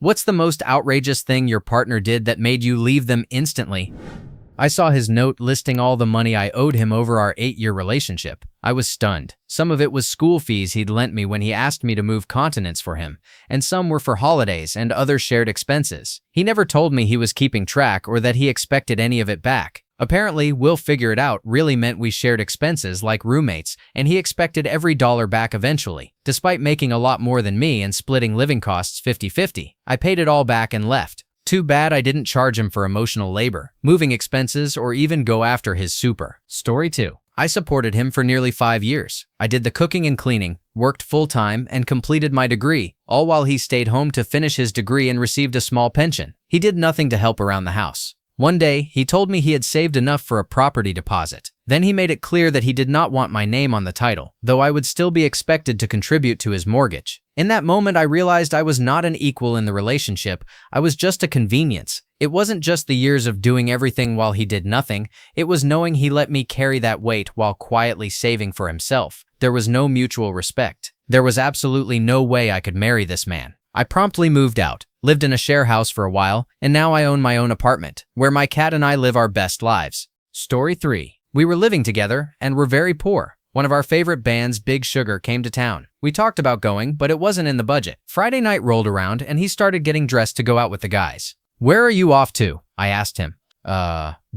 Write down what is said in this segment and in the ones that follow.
What's the most outrageous thing your partner did that made you leave them instantly? I saw his note listing all the money I owed him over our 8-year relationship. I was stunned. Some of it was school fees he'd lent me when he asked me to move continents for him, and some were for holidays and other shared expenses. He never told me he was keeping track or that he expected any of it back. Apparently, "we'll figure it out" really meant we shared expenses like roommates, and he expected every dollar back eventually. Despite making a lot more than me and splitting living costs 50-50, I paid it all back and left. Too bad I didn't charge him for emotional labor, moving expenses, or even go after his super. Story 2. I supported him for nearly 5 years. I did the cooking and cleaning, worked full-time, and completed my degree, all while he stayed home to finish his degree and received a small pension. He did nothing to help around the house. One day, he told me he had saved enough for a property deposit. Then he made it clear that he did not want my name on the title, though I would still be expected to contribute to his mortgage. In that moment, I realized I was not an equal in the relationship. I was just a convenience. It wasn't just the years of doing everything while he did nothing. It was knowing he let me carry that weight while quietly saving for himself. There was no mutual respect. There was absolutely no way I could marry this man. I promptly moved out, lived in a share house for a while, and now I own my own apartment, where my cat and I live our best lives. Story 3. We were living together and were very poor. One of our favorite bands, Big Sugar, came to town. We talked about going, but it wasn't in the budget. Friday night rolled around and he started getting dressed to go out with the guys. "Where are you off to?" I asked him.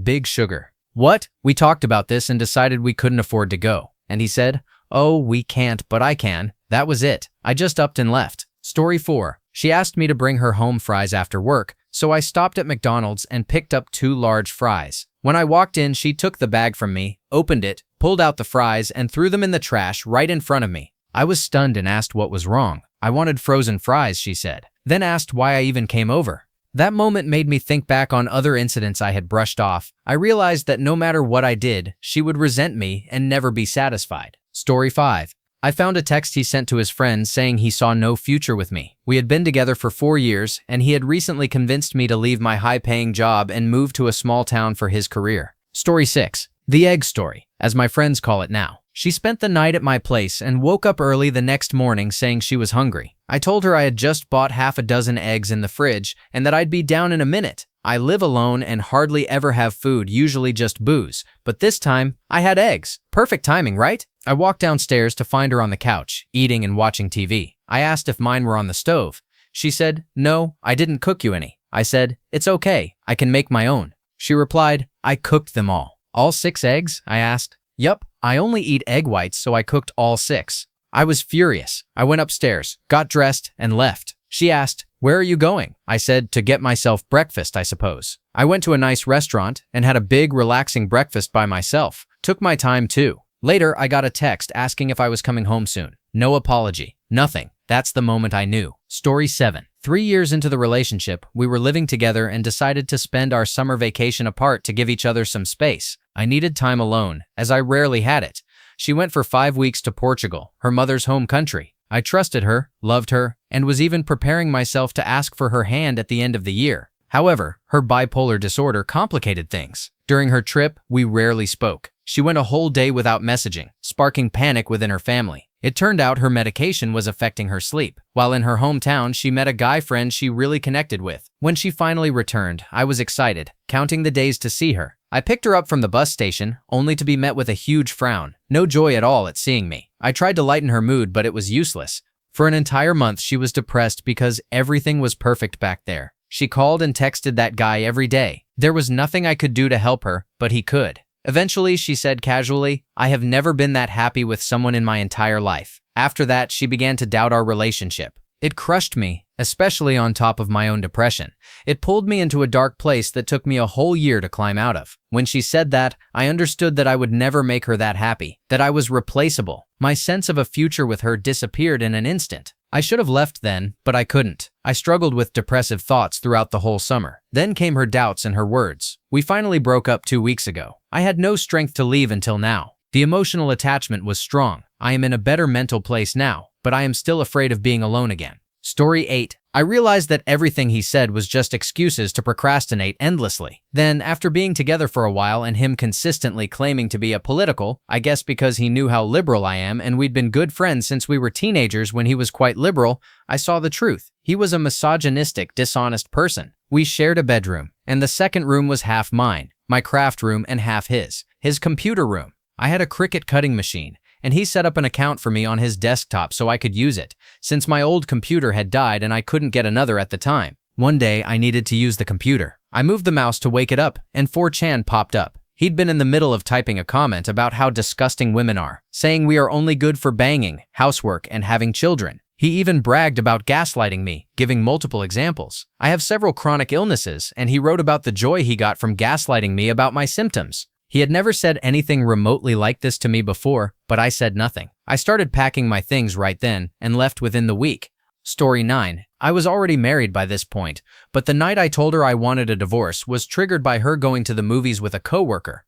Big Sugar." "What?" "We talked about this and decided we couldn't afford to go." And he said, "Oh, we can't, but I can." That was it. I just upped and left. Story 4. She asked me to bring her home fries after work, so I stopped at McDonald's and picked up 2 large fries. When I walked in, she took the bag from me, opened it, pulled out the fries, and threw them in the trash right in front of me. I was stunned and asked what was wrong. "I wanted frozen fries," she said, then asked why I even came over. That moment made me think back on other incidents I had brushed off. I realized that no matter what I did, she would resent me and never be satisfied. Story 5. I found a text he sent to his friends saying he saw no future with me. We had been together for 4 years, and he had recently convinced me to leave my high-paying job and move to a small town for his career. Story 6. The egg story, as my friends call it now. She spent the night at my place and woke up early the next morning saying she was hungry. I told her I had just bought half a dozen eggs in the fridge and that I'd be down in a minute. I live alone and hardly ever have food, usually just booze, but this time I had eggs. Perfect timing, right? I walked downstairs to find her on the couch, eating and watching TV. I asked if mine were on the stove. She said, "No, I didn't cook you any." I said, "It's okay, I can make my own." She replied, "I cooked them all." "All 6 eggs?" I asked. "Yup, I only eat egg whites, so I cooked all 6. I was furious. I went upstairs, got dressed, and left. She asked, "Where are you going?" I said, "To get myself breakfast, I suppose." I went to a nice restaurant and had a big, relaxing breakfast by myself. Took my time too. Later, I got a text asking if I was coming home soon. No apology. Nothing. That's the moment I knew. Story 7. 3 years into the relationship, we were living together and decided to spend our summer vacation apart to give each other some space. I needed time alone, as I rarely had it. She went for 5 weeks to Portugal, her mother's home country. I trusted her, loved her, and was even preparing myself to ask for her hand at the end of the year. However, her bipolar disorder complicated things. During her trip, we rarely spoke. She went a whole day without messaging, sparking panic within her family. It turned out her medication was affecting her sleep. While in her hometown, she met a guy friend she really connected with. When she finally returned, I was excited, counting the days to see her. I picked her up from the bus station, only to be met with a huge frown. No joy at all at seeing me. I tried to lighten her mood, but it was useless. For an entire month, she was depressed because everything was perfect back there. She called and texted that guy every day. There was nothing I could do to help her, but he could. Eventually, she said casually, "I have never been that happy with someone in my entire life." After that, she began to doubt our relationship. It crushed me, especially on top of my own depression. It pulled me into a dark place that took me a whole year to climb out of. When she said that, I understood that I would never make her that happy, that I was replaceable. My sense of a future with her disappeared in an instant. I should have left then, but I couldn't. I struggled with depressive thoughts throughout the whole summer. Then came her doubts and her words. We finally broke up 2 weeks ago. I had no strength to leave until now. The emotional attachment was strong. I am in a better mental place now, but I am still afraid of being alone again. Story 8. I realized that everything he said was just excuses to procrastinate endlessly. Then, after being together for a while and him consistently claiming to be apolitical, I guess because he knew how liberal I am and we'd been good friends since we were teenagers when he was quite liberal, I saw the truth. He was a misogynistic, dishonest person. We shared a bedroom, and the second room was half mine, my craft room and half his computer room. I had a Cricut cutting machine, and he set up an account for me on his desktop so I could use it, since my old computer had died and I couldn't get another at the time. One day, I needed to use the computer. I moved the mouse to wake it up, and 4chan popped up. He'd been in the middle of typing a comment about how disgusting women are, saying we are only good for banging, housework, and having children. He even bragged about gaslighting me, giving multiple examples. I have several chronic illnesses, and he wrote about the joy he got from gaslighting me about my symptoms. He had never said anything remotely like this to me before, but I said nothing. I started packing my things right then and left within the week. Story 9. I was already married by this point, but the night I told her I wanted a divorce was triggered by her going to the movies with a coworker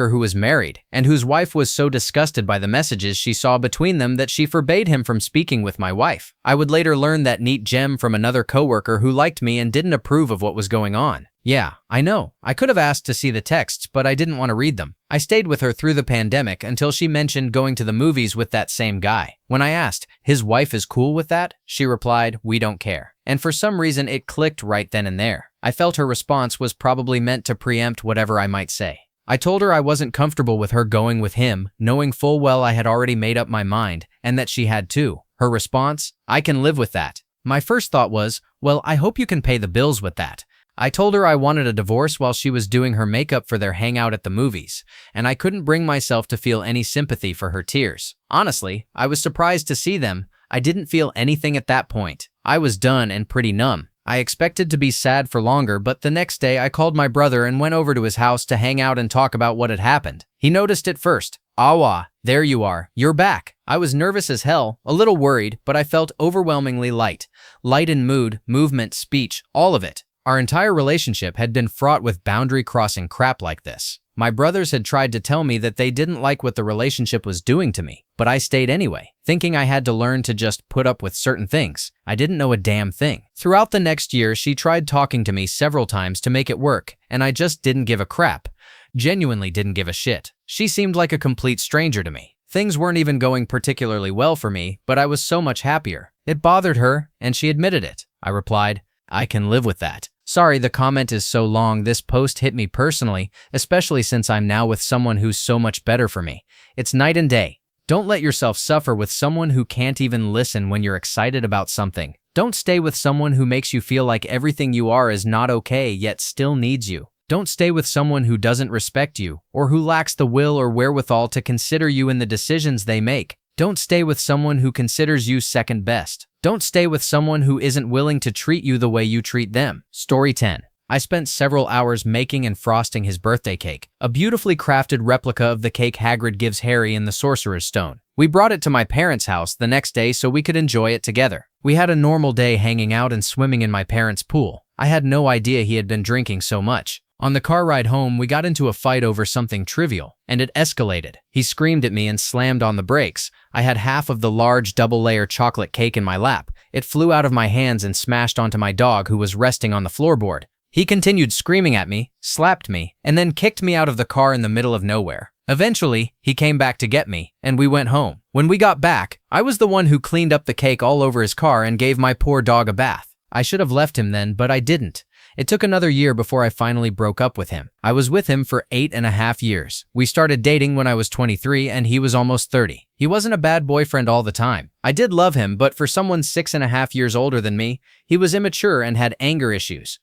who was married, and whose wife was so disgusted by the messages she saw between them that she forbade him from speaking with my wife. I would later learn that neat gem from another coworker who liked me and didn't approve of what was going on. Yeah, I know. I could have asked to see the texts, but I didn't want to read them. I stayed with her through the pandemic until she mentioned going to the movies with that same guy. When I asked, his wife is cool with that? She replied, we don't care. And for some reason, it clicked right then and there. I felt her response was probably meant to preempt whatever I might say. I told her I wasn't comfortable with her going with him, knowing full well I had already made up my mind, and that she had too. Her response, I can live with that. My first thought was, well, I hope you can pay the bills with that. I told her I wanted a divorce while she was doing her makeup for their hangout at the movies, and I couldn't bring myself to feel any sympathy for her tears. Honestly, I was surprised to see them. I didn't feel anything at that point. I was done and pretty numb. I expected to be sad for longer, but the next day I called my brother and went over to his house to hang out and talk about what had happened. He noticed it first. Awa, there you are. You're back. I was nervous as hell, a little worried, but I felt overwhelmingly light. Light in mood, movement, speech, all of it. Our entire relationship had been fraught with boundary-crossing crap like this. My brothers had tried to tell me that they didn't like what the relationship was doing to me, but I stayed anyway, thinking I had to learn to just put up with certain things. I didn't know a damn thing. Throughout the next year, she tried talking to me several times to make it work, and I just didn't give a crap. Genuinely didn't give a shit. She seemed like a complete stranger to me. Things weren't even going particularly well for me, but I was so much happier. It bothered her, and she admitted it. I replied, I can live with that. Sorry, the comment is so long. This post hit me personally, especially since I'm now with someone who's so much better for me. It's night and day. Don't let yourself suffer with someone who can't even listen when you're excited about something. Don't stay with someone who makes you feel like everything you are is not okay yet still needs you. Don't stay with someone who doesn't respect you or who lacks the will or wherewithal to consider you in the decisions they make. Don't stay with someone who considers you second best. Don't stay with someone who isn't willing to treat you the way you treat them. Story 10. I spent several hours making and frosting his birthday cake, a beautifully crafted replica of the cake Hagrid gives Harry in the Sorcerer's Stone. We brought it to my parents' house the next day so we could enjoy it together. We had a normal day hanging out and swimming in my parents' pool. I had no idea he had been drinking so much. On the car ride home, we got into a fight over something trivial, and it escalated. He screamed at me and slammed on the brakes. I had half of the large double-layer chocolate cake in my lap. It flew out of my hands and smashed onto my dog who was resting on the floorboard. He continued screaming at me, slapped me, and then kicked me out of the car in the middle of nowhere. Eventually, he came back to get me, and we went home. When we got back, I was the one who cleaned up the cake all over his car and gave my poor dog a bath. I should have left him then, but I didn't. It took another year before I finally broke up with him. I was with him for 8.5 years. We started dating when I was 23 and he was almost 30. He wasn't a bad boyfriend all the time. I did love him, but for someone 6.5 years older than me, he was immature and had anger issues.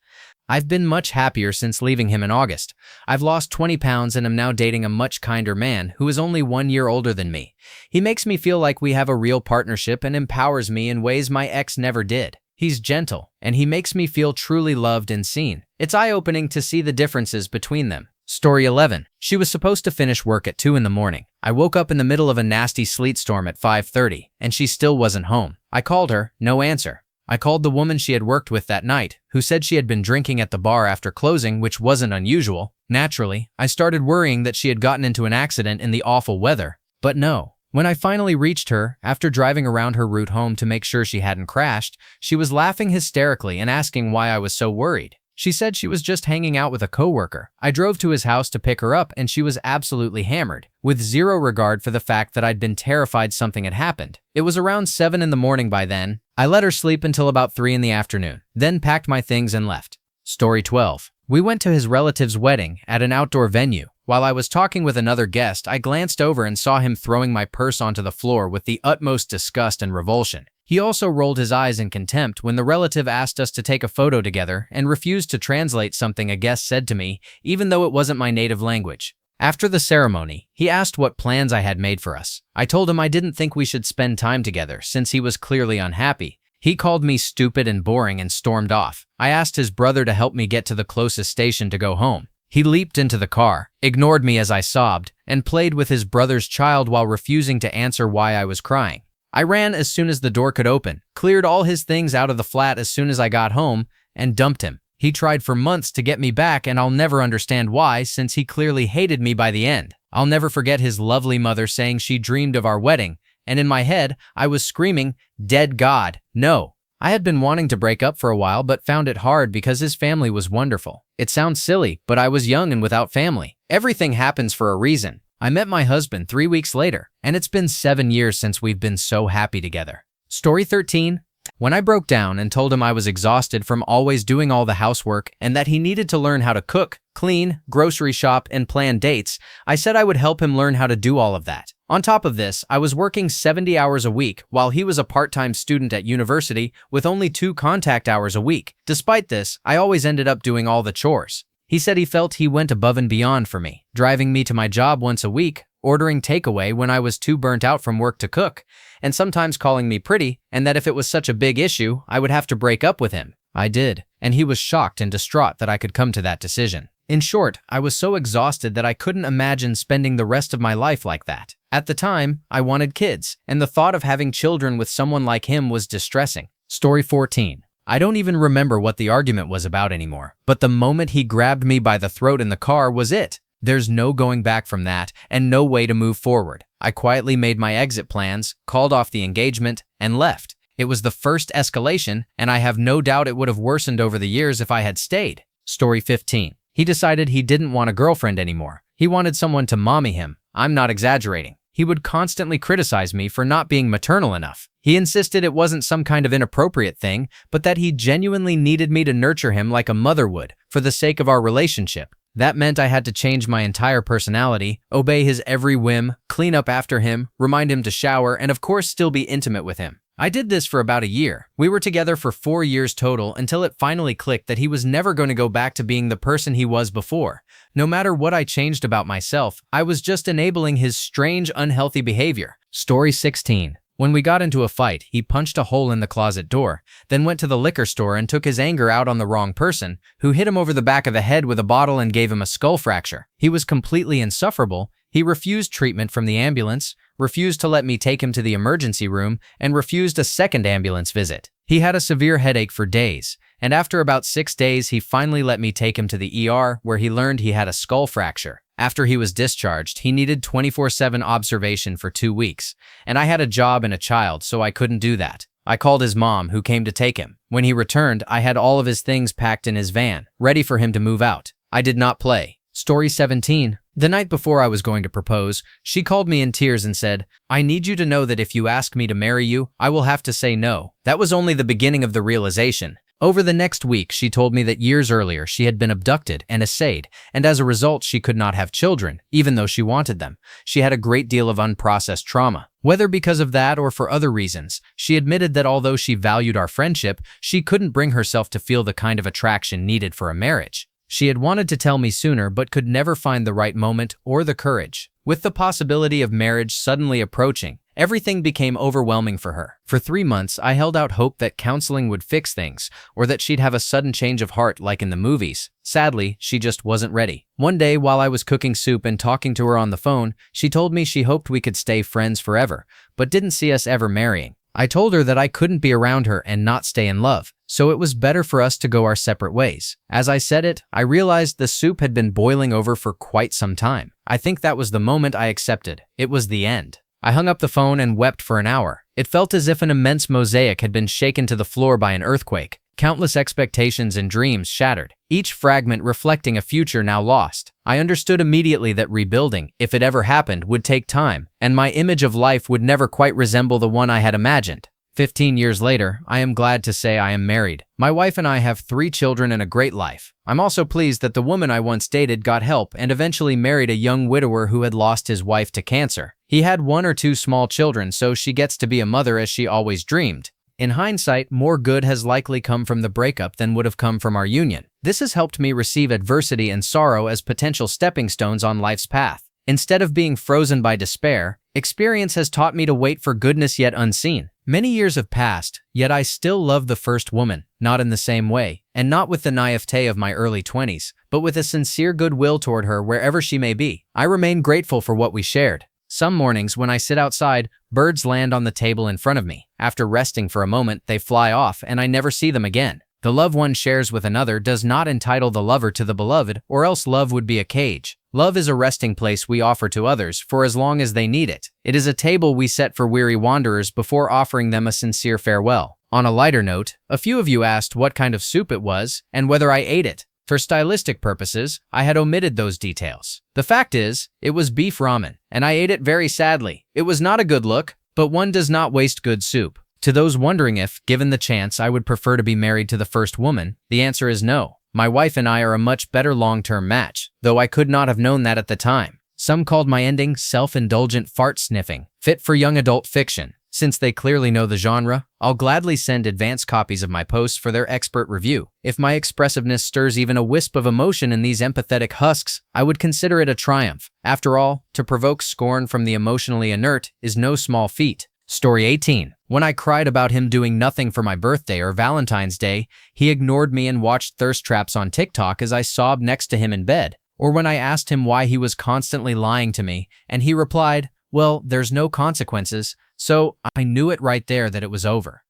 I've been much happier since leaving him in August. I've lost 20 pounds and am now dating a much kinder man who is only 1 year older than me. He makes me feel like we have a real partnership and empowers me in ways my ex never did. He's gentle, and he makes me feel truly loved and seen. It's eye-opening to see the differences between them. Story 11. She was supposed to finish work at 2 in the morning. I woke up in the middle of a nasty sleet storm at 5:30, and she still wasn't home. I called her, no answer. I called the woman she had worked with that night, who said she had been drinking at the bar after closing, which wasn't unusual. Naturally, I started worrying that she had gotten into an accident in the awful weather. But no. When I finally reached her, after driving around her route home to make sure she hadn't crashed, she was laughing hysterically and asking why I was so worried. She said she was just hanging out with a coworker. I drove to his house to pick her up and she was absolutely hammered, with zero regard for the fact that I'd been terrified something had happened. It was around 7 in the morning by then. I let her sleep until about 3 in the afternoon, then packed my things and left. Story 12. We went to his relative's wedding at an outdoor venue. While I was talking with another guest, I glanced over and saw him throwing my purse onto the floor with the utmost disgust and revulsion. He also rolled his eyes in contempt when the relative asked us to take a photo together and refused to translate something a guest said to me, even though it wasn't my native language. After the ceremony, he asked what plans I had made for us. I told him I didn't think we should spend time together since he was clearly unhappy. He called me stupid and boring and stormed off. I asked his brother to help me get to the closest station to go home. He leaped into the car, ignored me as I sobbed, and played with his brother's child while refusing to answer why I was crying. I ran as soon as the door could open, cleared all his things out of the flat as soon as I got home, and dumped him. He tried for months to get me back, and I'll never understand why, since he clearly hated me by the end. I'll never forget his lovely mother saying she dreamed of our wedding, and in my head, I was screaming, "Dead God, no." I had been wanting to break up for a while but found it hard because his family was wonderful. It sounds silly, but I was young and without family. Everything happens for a reason. I met my husband 3 weeks later, and it's been 7 years since we've been so happy together. Story 13. When I broke down and told him I was exhausted from always doing all the housework and that he needed to learn how to cook, clean, grocery shop, and plan dates, I said I would help him learn how to do all of that. On top of this, I was working 70 hours a week while he was a part-time student at university with only 2 contact hours a week. Despite this, I always ended up doing all the chores. He said he felt he went above and beyond for me, driving me to my job once a week, ordering takeaway when I was too burnt out from work to cook, and sometimes calling me pretty, and that if it was such a big issue, I would have to break up with him. I did, and he was shocked and distraught that I could come to that decision. In short, I was so exhausted that I couldn't imagine spending the rest of my life like that. At the time, I wanted kids, and the thought of having children with someone like him was distressing. Story 14. I don't even remember what the argument was about anymore, but the moment he grabbed me by the throat in the car was it. There's no going back from that and no way to move forward. I quietly made my exit plans, called off the engagement, and left. It was the first escalation, and I have no doubt it would have worsened over the years if I had stayed. Story 15. He decided he didn't want a girlfriend anymore. He wanted someone to mommy him. I'm not exaggerating. He would constantly criticize me for not being maternal enough. He insisted it wasn't some kind of inappropriate thing, but that he genuinely needed me to nurture him like a mother would, for the sake of our relationship. That meant I had to change my entire personality, obey his every whim, clean up after him, remind him to shower, and of course still be intimate with him. I did this for about a year. We were together for 4 years total until it finally clicked that he was never going to go back to being the person he was before. No matter what I changed about myself, I was just enabling his strange, unhealthy behavior. Story 16. When we got into a fight, he punched a hole in the closet door, then went to the liquor store and took his anger out on the wrong person, who hit him over the back of the head with a bottle and gave him a skull fracture. He was completely insufferable. He refused treatment from the ambulance, refused to let me take him to the emergency room, and refused a second ambulance visit. He had a severe headache for days, and after about 6 days, he finally let me take him to the ER, where he learned he had a skull fracture. After he was discharged, he needed 24/7 observation for 2 weeks, and I had a job and a child, so I couldn't do that. I called his mom, who came to take him. When he returned, I had all of his things packed in his van, ready for him to move out. I did not play. Story 17. The night before I was going to propose, she called me in tears and said, "I need you to know that if you ask me to marry you, I will have to say no." That was only the beginning of the realization. Over the next week, she told me that years earlier she had been abducted and essayed, and as a result she could not have children, even though she wanted them. She had a great deal of unprocessed trauma. Whether because of that or for other reasons, she admitted that although she valued our friendship, she couldn't bring herself to feel the kind of attraction needed for a marriage. She had wanted to tell me sooner but could never find the right moment or the courage. With the possibility of marriage suddenly approaching, everything became overwhelming for her. For 3 months, I held out hope that counseling would fix things, or that she'd have a sudden change of heart like in the movies. Sadly, she just wasn't ready. One day, while I was cooking soup and talking to her on the phone, she told me she hoped we could stay friends forever, but didn't see us ever marrying. I told her that I couldn't be around her and not stay in love, so it was better for us to go our separate ways. As I said it, I realized the soup had been boiling over for quite some time. I think that was the moment I accepted. It was the end. I hung up the phone and wept for an hour. It felt as if an immense mosaic had been shaken to the floor by an earthquake. Countless expectations and dreams shattered, each fragment reflecting a future now lost. I understood immediately that rebuilding, if it ever happened, would take time, and my image of life would never quite resemble the one I had imagined. 15 years later, I am glad to say I am married. My wife and I have 3 children and a great life. I'm also pleased that the woman I once dated got help and eventually married a young widower who had lost his wife to cancer. He had 1 or 2 small children, so she gets to be a mother as she always dreamed. In hindsight, more good has likely come from the breakup than would have come from our union. This has helped me receive adversity and sorrow as potential stepping stones on life's path. Instead of being frozen by despair, experience has taught me to wait for goodness yet unseen. Many years have passed, yet I still love the first woman, not in the same way, and not with the naivete of my early 20s, but with a sincere goodwill toward her wherever she may be. I remain grateful for what we shared. Some mornings when I sit outside, birds land on the table in front of me. After resting for a moment, they fly off and I never see them again. The love one shares with another does not entitle the lover to the beloved, or else love would be a cage. Love is a resting place we offer to others for as long as they need it. It is a table we set for weary wanderers before offering them a sincere farewell. On a lighter note, a few of you asked what kind of soup it was and whether I ate it. For stylistic purposes, I had omitted those details. The fact is, it was beef ramen, and I ate it very sadly. It was not a good look, but one does not waste good soup. To those wondering if, given the chance, I would prefer to be married to the first woman, the answer is no. My wife and I are a much better long-term match, though I could not have known that at the time. Some called my ending self-indulgent fart sniffing, fit for young adult fiction. Since they clearly know the genre, I'll gladly send advance copies of my posts for their expert review. If my expressiveness stirs even a wisp of emotion in these empathetic husks, I would consider it a triumph. After all, to provoke scorn from the emotionally inert is no small feat. Story 18. When I cried about him doing nothing for my birthday or Valentine's Day, he ignored me and watched thirst traps on TikTok as I sobbed next to him in bed. Or when I asked him why he was constantly lying to me, and he replied, "Well, there's no consequences," so I knew it right there that it was over.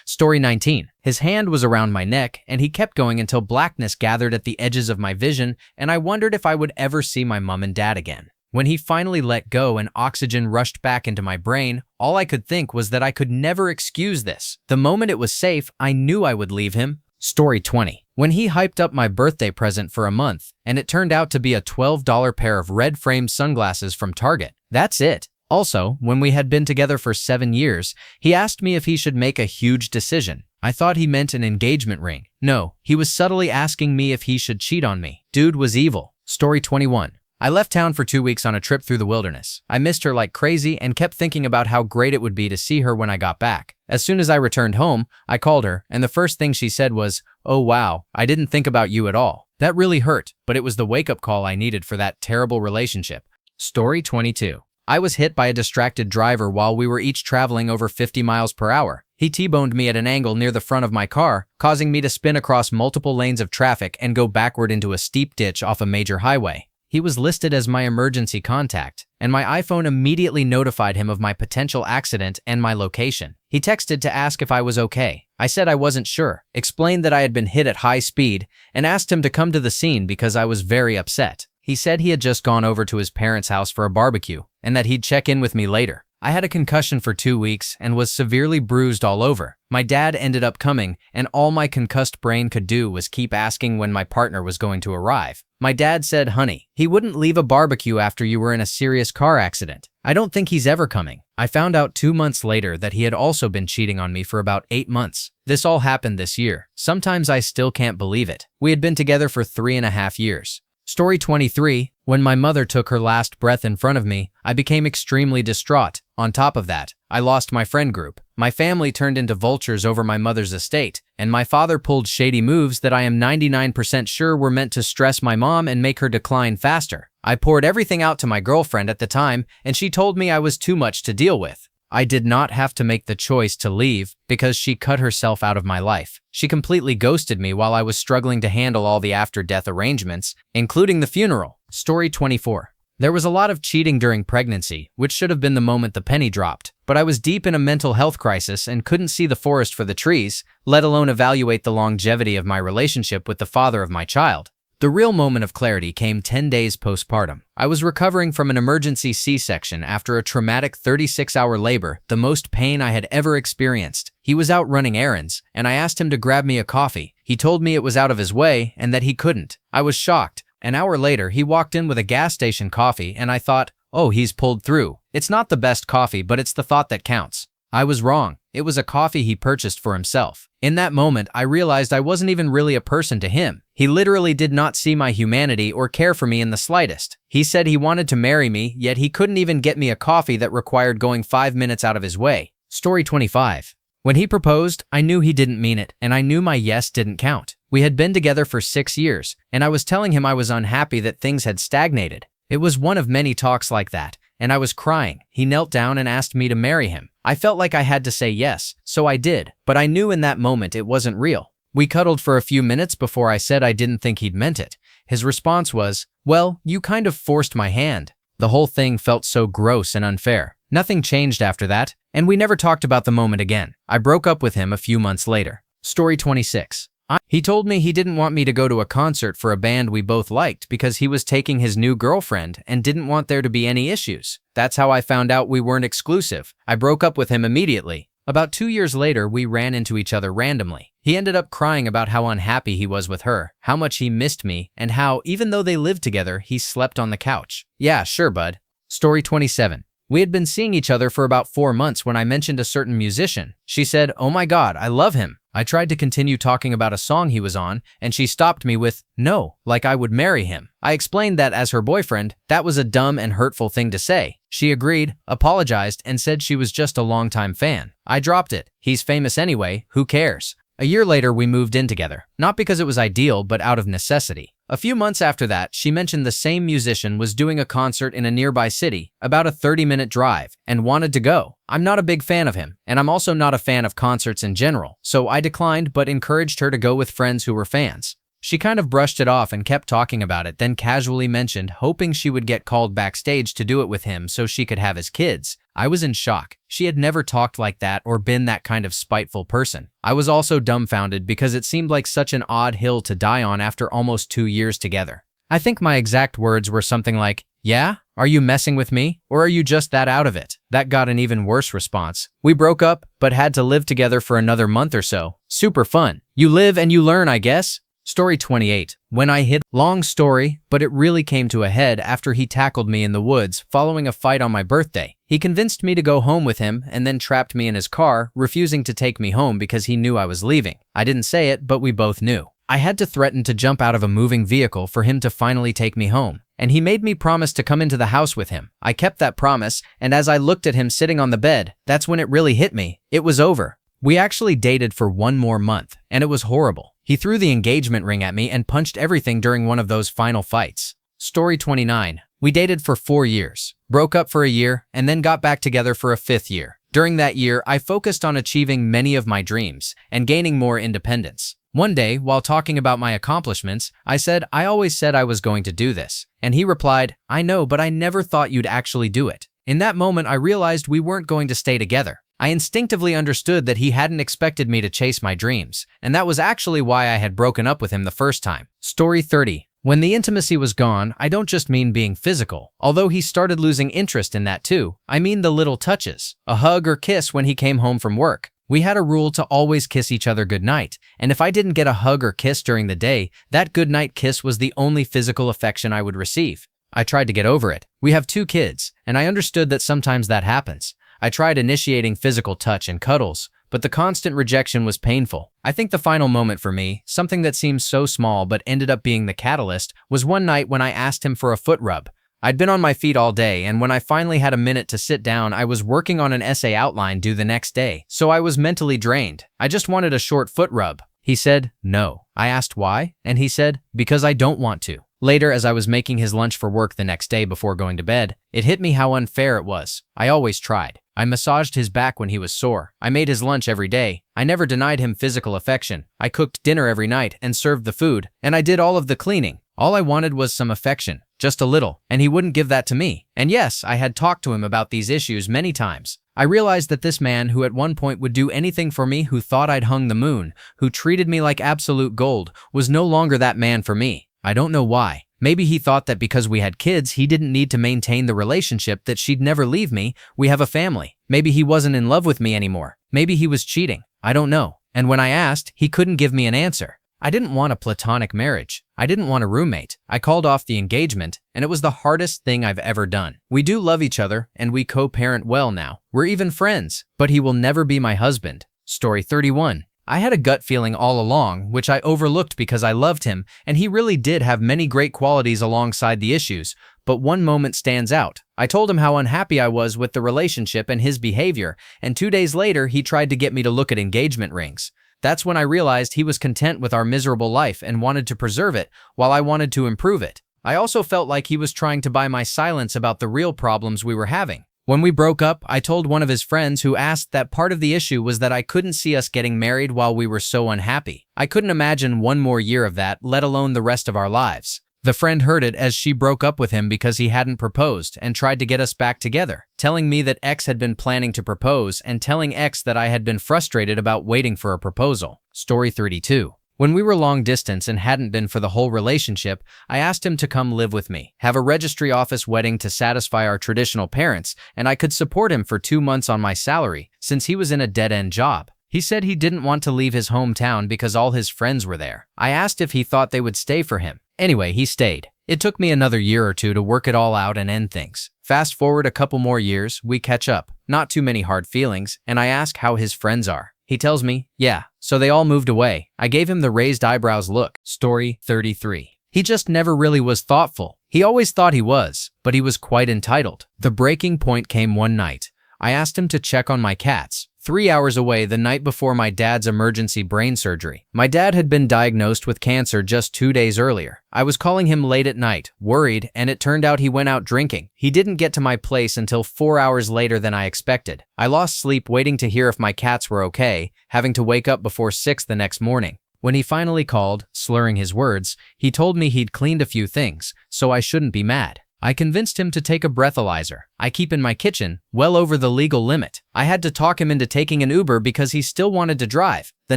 Story 19. His hand was around my neck, and he kept going until blackness gathered at the edges of my vision, and I wondered if I would ever see my mom and dad again. When he finally let go and oxygen rushed back into my brain, all I could think was that I could never excuse this. The moment it was safe, I knew I would leave him. Story 20. When he hyped up my birthday present for a month, and it turned out to be a $12 pair of red-framed sunglasses from Target. That's it. Also, when we had been together for 7 years, he asked me if he should make a huge decision. I thought he meant an engagement ring. No, he was subtly asking me if he should cheat on me. Dude was evil. Story 21. I left town for 2 weeks on a trip through the wilderness. I missed her like crazy and kept thinking about how great it would be to see her when I got back. As soon as I returned home, I called her, and the first thing she said was, "Oh wow, I didn't think about you at all." That really hurt, but it was the wake-up call I needed for that terrible relationship. Story 22. I was hit by a distracted driver while we were each traveling over 50 miles per hour. He T-boned me at an angle near the front of my car, causing me to spin across multiple lanes of traffic and go backward into a steep ditch off a major highway. He was listed as my emergency contact, and my iPhone immediately notified him of my potential accident and my location. He texted to ask if I was okay. I said I wasn't sure, explained that I had been hit at high speed, and asked him to come to the scene because I was very upset. He said he had just gone over to his parents' house for a barbecue, and that he'd check in with me later. I had a concussion for 2 weeks and was severely bruised all over. My dad ended up coming, and all my concussed brain could do was keep asking when my partner was going to arrive. My dad said, "Honey, he wouldn't leave a barbecue after you were in a serious car accident. I don't think he's ever coming." I found out 2 months later that he had also been cheating on me for about 8 months. This all happened this year. Sometimes I still can't believe it. We had been together for 3.5 years. Story 23. When my mother took her last breath in front of me, I became extremely distraught. On top of that, I lost my friend group. My family turned into vultures over my mother's estate, and my father pulled shady moves that I am 99% sure were meant to stress my mom and make her decline faster. I poured everything out to my girlfriend at the time, and she told me I was too much to deal with. I did not have to make the choice to leave because she cut herself out of my life. She completely ghosted me while I was struggling to handle all the after-death arrangements, including the funeral. Story 24. There was a lot of cheating during pregnancy, which should have been the moment the penny dropped. But I was deep in a mental health crisis and couldn't see the forest for the trees, let alone evaluate the longevity of my relationship with the father of my child. The real moment of clarity came 10 days postpartum. I was recovering from an emergency C-section after a traumatic 36-hour labor, the most pain I had ever experienced. He was out running errands, and I asked him to grab me a coffee. He told me it was out of his way and that he couldn't. I was shocked. An hour later, he walked in with a gas station coffee, and I thought, oh, he's pulled through. It's not the best coffee, but it's the thought that counts. I was wrong. It was a coffee he purchased for himself. In that moment, I realized I wasn't even really a person to him. He literally did not see my humanity or care for me in the slightest. He said he wanted to marry me, yet he couldn't even get me a coffee that required going 5 minutes out of his way. Story 25. When he proposed, I knew he didn't mean it, and I knew my yes didn't count. We had been together for 6 years, and I was telling him I was unhappy that things had stagnated. It was one of many talks like that, and I was crying. He knelt down and asked me to marry him. I felt like I had to say yes, so I did, but I knew in that moment it wasn't real. We cuddled for a few minutes before I said I didn't think he'd meant it. His response was, well, you kind of forced my hand. The whole thing felt so gross and unfair. Nothing changed after that, and we never talked about the moment again. I broke up with him a few months later. Story 26. He told me he didn't want me to go to a concert for a band we both liked because he was taking his new girlfriend and didn't want there to be any issues. That's how I found out we weren't exclusive. I broke up with him immediately. About 2 years later, we ran into each other randomly. He ended up crying about how unhappy he was with her, how much he missed me, and how, even though they lived together, he slept on the couch. Yeah, sure, bud. Story 27. We had been seeing each other for about 4 months when I mentioned a certain musician. She said, oh my God, I love him. I tried to continue talking about a song he was on, and she stopped me with, no, like I would marry him. I explained that as her boyfriend, that was a dumb and hurtful thing to say. She agreed, apologized, and said she was just a longtime fan. I dropped it. He's famous anyway, who cares? A year later, we moved in together. Not because it was ideal, but out of necessity. A few months after that, she mentioned the same musician was doing a concert in a nearby city, about a 30-minute drive, and wanted to go. I'm not a big fan of him, and I'm also not a fan of concerts in general, so I declined but encouraged her to go with friends who were fans. She kind of brushed it off and kept talking about it, then casually mentioned hoping she would get called backstage to do it with him so she could have his kids. I was in shock. She had never talked like that or been that kind of spiteful person. I was also dumbfounded because it seemed like such an odd hill to die on after almost 2 years together. I think my exact words were something like, yeah? Are you messing with me? Or are you just that out of it? That got an even worse response. We broke up, but had to live together for another month or so. Super fun. You live and you learn, I guess. Story 28. When I hit, long story, but it really came to a head after he tackled me in the woods following a fight on my birthday. He convinced me to go home with him and then trapped me in his car, refusing to take me home because he knew I was leaving. I didn't say it, but we both knew. I had to threaten to jump out of a moving vehicle for him to finally take me home, and he made me promise to come into the house with him. I kept that promise, and as I looked at him sitting on the bed, that's when it really hit me. It was over. We actually dated for 1 more month, and it was horrible. He threw the engagement ring at me and punched everything during one of those final fights. Story 29. We dated for 4 years, broke up for a year, and then got back together for a 5th year. During that year, I focused on achieving many of my dreams and gaining more independence. One day, while talking about my accomplishments, I said, I always said I was going to do this. And he replied, I know, but I never thought you'd actually do it. In that moment, I realized we weren't going to stay together. I instinctively understood that he hadn't expected me to chase my dreams, and that was actually why I had broken up with him the first time. Story 30. When the intimacy was gone, I don't just mean being physical, although he started losing interest in that too. I mean the little touches, a hug or kiss when he came home from work. We had a rule to always kiss each other goodnight, and if I didn't get a hug or kiss during the day, that goodnight kiss was the only physical affection I would receive. I tried to get over it. We have 2 kids, and I understood that sometimes that happens. I tried initiating physical touch and cuddles, but the constant rejection was painful. I think the final moment for me, something that seems so small but ended up being the catalyst, was one night when I asked him for a foot rub. I'd been on my feet all day, and when I finally had a minute to sit down, I was working on an essay outline due the next day, so I was mentally drained. I just wanted a short foot rub. He said, no. I asked why, and he said, because I don't want to. Later, as I was making his lunch for work the next day before going to bed, it hit me how unfair it was. I always tried. I massaged his back when he was sore. I made his lunch every day. I never denied him physical affection. I cooked dinner every night and served the food, and I did all of the cleaning. All I wanted was some affection, just a little, and he wouldn't give that to me. And yes, I had talked to him about these issues many times. I realized that this man who at one point would do anything for me, who thought I'd hung the moon, who treated me like absolute gold, was no longer that man for me. I don't know why. Maybe he thought that because we had kids, he didn't need to maintain the relationship, that she'd never leave me. We have a family. Maybe he wasn't in love with me anymore. Maybe he was cheating. I don't know. And when I asked, he couldn't give me an answer. I didn't want a platonic marriage. I didn't want a roommate. I called off the engagement, and it was the hardest thing I've ever done. We do love each other, and we co-parent well now. We're even friends, but he will never be my husband. Story 31. I had a gut feeling all along, which I overlooked because I loved him, and he really did have many great qualities alongside the issues, but one moment stands out. I told him how unhappy I was with the relationship and his behavior, and 2 days later, he tried to get me to look at engagement rings. That's when I realized he was content with our miserable life and wanted to preserve it, while I wanted to improve it. I also felt like he was trying to buy my silence about the real problems we were having. When we broke up, I told one of his friends, who asked that part of the issue was that I couldn't see us getting married while we were so unhappy. I couldn't imagine one more year of that, let alone the rest of our lives. The friend heard it as she broke up with him because he hadn't proposed and tried to get us back together, telling me that X had been planning to propose and telling X that I had been frustrated about waiting for a proposal. Story 32. When we were long distance and hadn't been for the whole relationship, I asked him to come live with me, have a registry office wedding to satisfy our traditional parents, and I could support him for 2 months on my salary since he was in a dead-end job. He said he didn't want to leave his hometown because all his friends were there. I asked if he thought they would stay for him. Anyway, he stayed. It took me another year or two to work it all out and end things. Fast forward a couple more years, we catch up. Not too many hard feelings, and I ask how his friends are. He tells me, yeah, so they all moved away. I gave him the raised eyebrows look. Story 33. He just never really was thoughtful. He always thought he was, but he was quite entitled. The breaking point came one night. I asked him to check on my cats. 3 hours away the night before my dad's emergency brain surgery. My dad had been diagnosed with cancer just 2 days earlier. I was calling him late at night, worried, and it turned out he went out drinking. He didn't get to my place until 4 hours later than I expected. I lost sleep waiting to hear if my cats were okay, having to wake up before 6 the next morning. When he finally called, slurring his words, he told me he'd cleaned a few things, so I shouldn't be mad. I convinced him to take a breathalyzer I keep in my kitchen, well over the legal limit. I had to talk him into taking an Uber because he still wanted to drive. The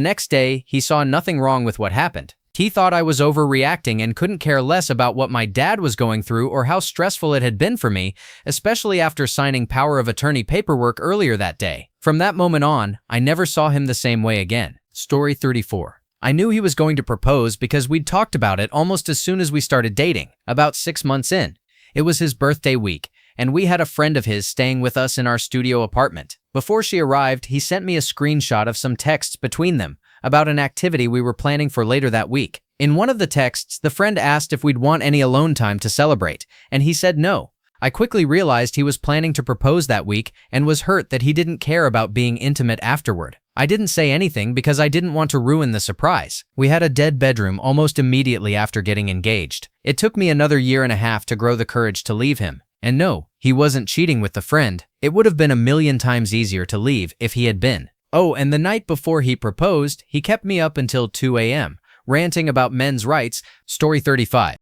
next day, he saw nothing wrong with what happened. He thought I was overreacting and couldn't care less about what my dad was going through or how stressful it had been for me, especially after signing power of attorney paperwork earlier that day. From that moment on, I never saw him the same way again. Story 34. I knew he was going to propose because we'd talked about it almost as soon as we started dating, about 6 months in. It was his birthday week, and we had a friend of his staying with us in our studio apartment. Before she arrived, he sent me a screenshot of some texts between them about an activity we were planning for later that week. In one of the texts, the friend asked if we'd want any alone time to celebrate, and he said no. I quickly realized he was planning to propose that week and was hurt that he didn't care about being intimate afterward. I didn't say anything because I didn't want to ruin the surprise. We had a dead bedroom almost immediately after getting engaged. It took me another 1.5 years to grow the courage to leave him. And no, he wasn't cheating with the friend. It would have been 1,000,000 times easier to leave if he had been. Oh, and the night before he proposed, he kept me up until 2 a.m., ranting about men's rights. Story 35.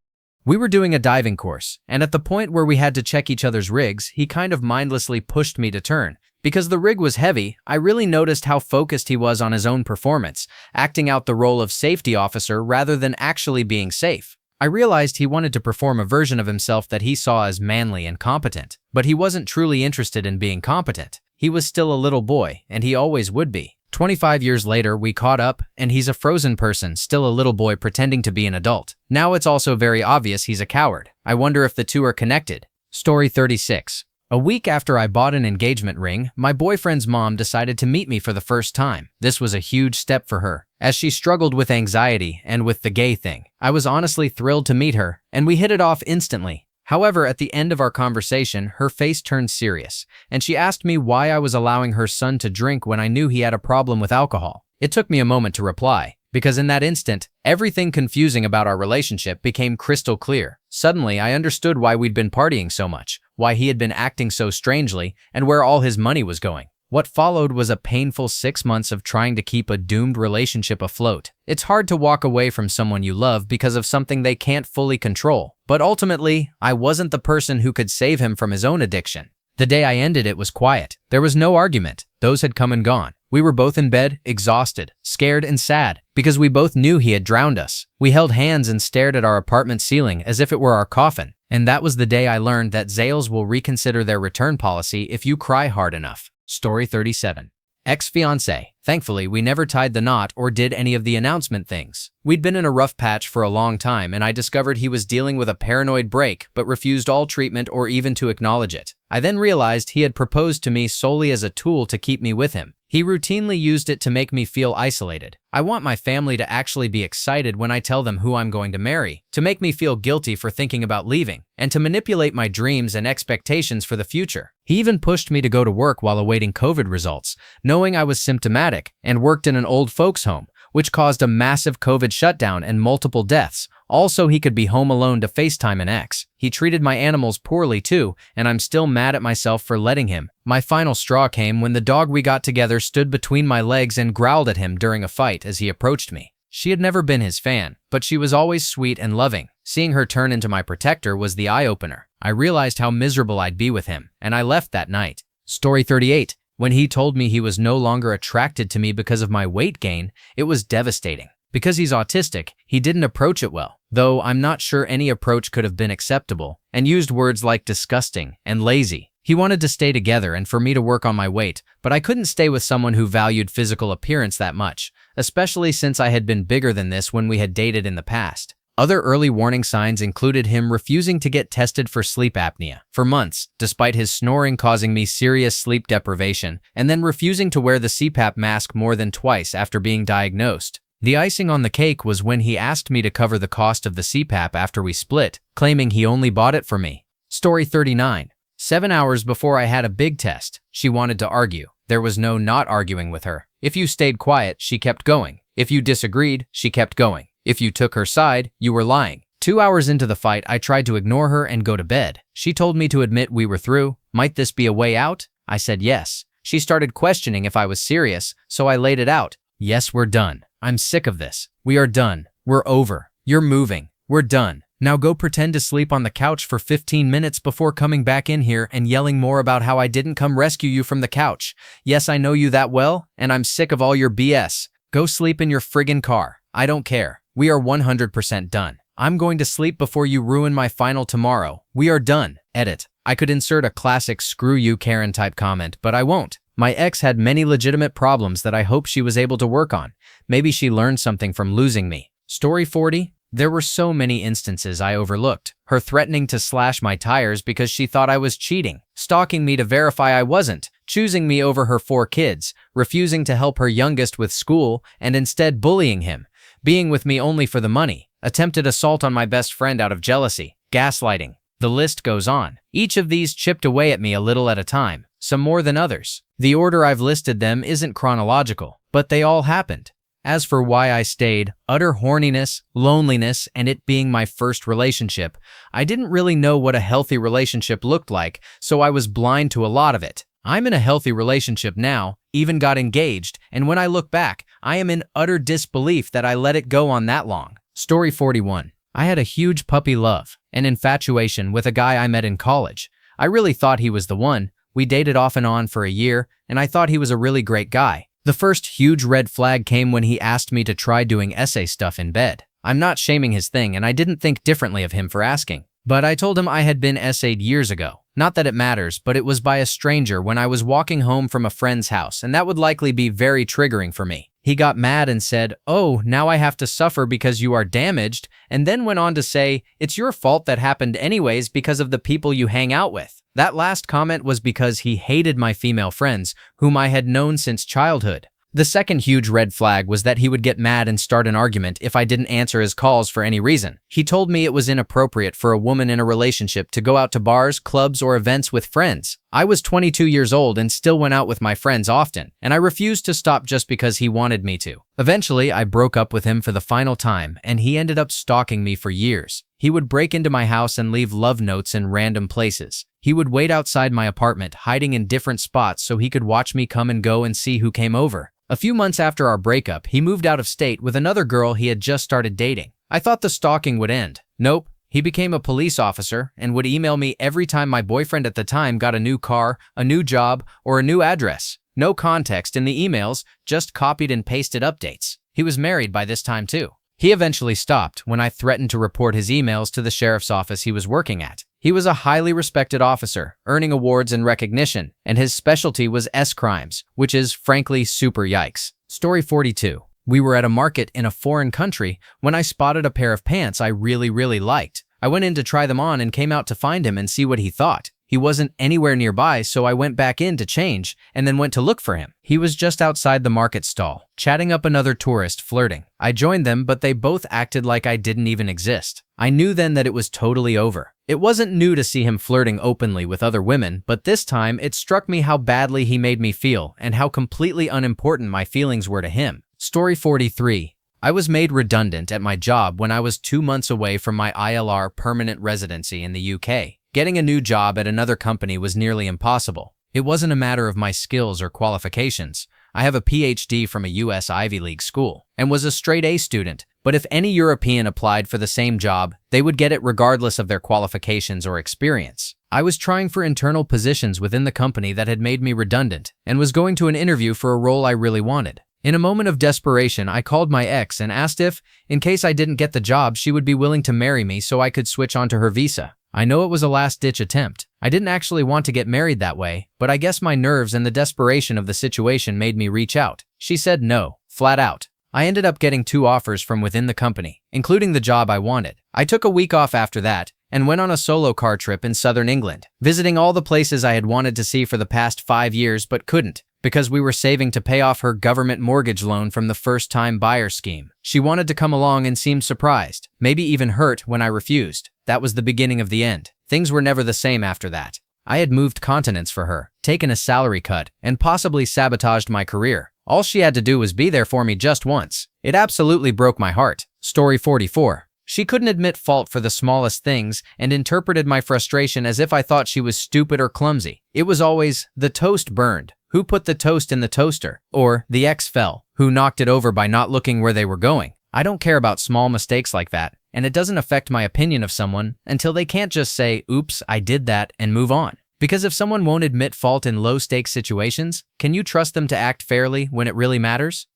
We were doing a diving course, and at the point where we had to check each other's rigs, he kind of mindlessly pushed me to turn. Because the rig was heavy, I really noticed how focused he was on his own performance, acting out the role of safety officer rather than actually being safe. I realized he wanted to perform a version of himself that he saw as manly and competent, but he wasn't truly interested in being competent. He was still a little boy, and he always would be. 25 years later, we caught up, and he's a frozen person, still a little boy pretending to be an adult. Now it's also very obvious he's a coward. I wonder if the two are connected. Story 36. A week after I bought an engagement ring, my boyfriend's mom decided to meet me for the first time. This was a huge step for her, as she struggled with anxiety and with the gay thing. I was honestly thrilled to meet her, and we hit it off instantly. However, at the end of our conversation, her face turned serious, and she asked me why I was allowing her son to drink when I knew he had a problem with alcohol. It took me a moment to reply, because in that instant, everything confusing about our relationship became crystal clear. Suddenly, I understood why we'd been partying so much, why he had been acting so strangely, and where all his money was going. What followed was a painful 6 months of trying to keep a doomed relationship afloat. It's hard to walk away from someone you love because of something they can't fully control. But ultimately, I wasn't the person who could save him from his own addiction. The day I ended it was quiet. There was no argument. Those had come and gone. We were both in bed, exhausted, scared, and sad, because we both knew he had drowned us. We held hands and stared at our apartment ceiling as if it were our coffin. And that was the day I learned that Zales will reconsider their return policy if you cry hard enough. Story 37. Ex-fiancé. Thankfully, we never tied the knot or did any of the announcement things. We'd been in a rough patch for a long time, and I discovered he was dealing with a paranoid break but refused all treatment or even to acknowledge it. I then realized he had proposed to me solely as a tool to keep me with him. He routinely used it to make me feel isolated. I want my family to actually be excited when I tell them who I'm going to marry, to make me feel guilty for thinking about leaving, and to manipulate my dreams and expectations for the future. He even pushed me to go to work while awaiting COVID results, knowing I was symptomatic, and worked in an old folks' home, which caused a massive COVID shutdown and multiple deaths. Also, he could be home alone to FaceTime an ex. He treated my animals poorly too, and I'm still mad at myself for letting him. My final straw came when the dog we got together stood between my legs and growled at him during a fight as he approached me. She had never been his fan, but she was always sweet and loving. Seeing her turn into my protector was the eye-opener. I realized how miserable I'd be with him, and I left that night. Story 38. When he told me he was no longer attracted to me because of my weight gain, it was devastating. Because he's autistic, he didn't approach it well, though I'm not sure any approach could have been acceptable, and used words like disgusting and lazy. He wanted to stay together and for me to work on my weight, but I couldn't stay with someone who valued physical appearance that much, especially since I had been bigger than this when we had dated in the past. Other early warning signs included him refusing to get tested for sleep apnea for months, despite his snoring causing me serious sleep deprivation, and then refusing to wear the CPAP mask more than twice after being diagnosed. The icing on the cake was when he asked me to cover the cost of the CPAP after we split, claiming he only bought it for me. Story 39. 7 hours before I had a big test, she wanted to argue. There was no not arguing with her. If you stayed quiet, she kept going. If you disagreed, she kept going. If you took her side, you were lying. 2 hours into the fight, I tried to ignore her and go to bed. She told me to admit we were through. Might this be a way out? I said yes. She started questioning if I was serious, so I laid it out. Yes, we're done. I'm sick of this. We are done. We're over. You're moving. We're done. Now go pretend to sleep on the couch for 15 minutes before coming back in here and yelling more about how I didn't come rescue you from the couch. Yes, I know you that well, and I'm sick of all your BS. Go sleep in your friggin' car. I don't care. We are 100% done. I'm going to sleep before you ruin my final tomorrow. We are done. Edit. I could insert a classic screw you Karen type comment, but I won't. My ex had many legitimate problems that I hope she was able to work on. Maybe she learned something from losing me. Story 40. There were so many instances I overlooked. Her threatening to slash my tires because she thought I was cheating, stalking me to verify I wasn't, choosing me over her 4 kids, refusing to help her youngest with school and instead bullying him, being with me only for the money, attempted assault on my best friend out of jealousy, gaslighting. The list goes on. Each of these chipped away at me a little at a time, some more than others. The order I've listed them isn't chronological, but they all happened. As for why I stayed, utter horniness, loneliness, and it being my first relationship, I didn't really know what a healthy relationship looked like, so I was blind to a lot of it. I'm in a healthy relationship now, even got engaged, and when I look back, I am in utter disbelief that I let it go on that long. Story 41. I had a huge puppy love, an infatuation with a guy I met in college. I really thought he was the one. We dated off and on for a year, and I thought he was a really great guy. The first huge red flag came when he asked me to try doing essay stuff in bed. I'm not shaming his thing, and I didn't think differently of him for asking. But I told him I had been essayed years ago. Not that it matters, but it was by a stranger when I was walking home from a friend's house, and that would likely be very triggering for me. He got mad and said, "Oh, now I have to suffer because you are damaged," and then went on to say, "It's your fault that happened anyways because of the people you hang out with." That last comment was because he hated my female friends, whom I had known since childhood. The second huge red flag was that he would get mad and start an argument if I didn't answer his calls for any reason. He told me it was inappropriate for a woman in a relationship to go out to bars, clubs, or events with friends. I was 22 years old and still went out with my friends often, and I refused to stop just because he wanted me to. Eventually, I broke up with him for the final time, and he ended up stalking me for years. He would break into my house and leave love notes in random places. He would wait outside my apartment, hiding in different spots so he could watch me come and go and see who came over. A few months after our breakup, he moved out of state with another girl he had just started dating. I thought the stalking would end. Nope. He became a police officer and would email me every time my boyfriend at the time got a new car, a new job, or a new address. No context in the emails, just copied and pasted updates. He was married by this time too. He eventually stopped when I threatened to report his emails to the sheriff's office he was working at. He was a highly respected officer, earning awards and recognition, and his specialty was S-crimes, which is, frankly, super yikes. Story 42. We were at a market in a foreign country when I spotted a pair of pants I really liked. I went in to try them on and came out to find him and see what he thought. He wasn't anywhere nearby, so I went back in to change and then went to look for him. He was just outside the market stall, chatting up another tourist, flirting. I joined them, but they both acted like I didn't even exist. I knew then that it was totally over. It wasn't new to see him flirting openly with other women, but this time it struck me how badly he made me feel and how completely unimportant my feelings were to him. Story 43. I was made redundant at my job when I was 2 months away from my ILR permanent residency in the UK. Getting a new job at another company was nearly impossible. It wasn't a matter of my skills or qualifications. I have a PhD from a US Ivy League school and was a straight A student, but if any European applied for the same job, they would get it regardless of their qualifications or experience. I was trying for internal positions within the company that had made me redundant and was going to an interview for a role I really wanted. In a moment of desperation, I called my ex and asked if, in case I didn't get the job, she would be willing to marry me so I could switch onto her visa. I know it was a last-ditch attempt. I didn't actually want to get married that way, but I guess my nerves and the desperation of the situation made me reach out. She said no, flat out. I ended up getting 2 offers from within the company, including the job I wanted. I took a week off after that and went on a solo car trip in southern England, visiting all the places I had wanted to see for the past 5 years but couldn't, because we were saving to pay off her government mortgage loan from the first-time buyer scheme. She wanted to come along and seemed surprised, maybe even hurt when I refused. That was the beginning of the end. Things were never the same after that. I had moved continents for her, taken a salary cut, and possibly sabotaged my career. All she had to do was be there for me just once. It absolutely broke my heart. Story 44. She couldn't admit fault for the smallest things and interpreted my frustration as if I thought she was stupid or clumsy. It was always, the toast burned. Who put the toast in the toaster? Or, the ex fell. Who knocked it over by not looking where they were going? I don't care about small mistakes like that, and it doesn't affect my opinion of someone until they can't just say, oops, I did that, and move on. Because if someone won't admit fault in low-stakes situations, can you trust them to act fairly when it really matters?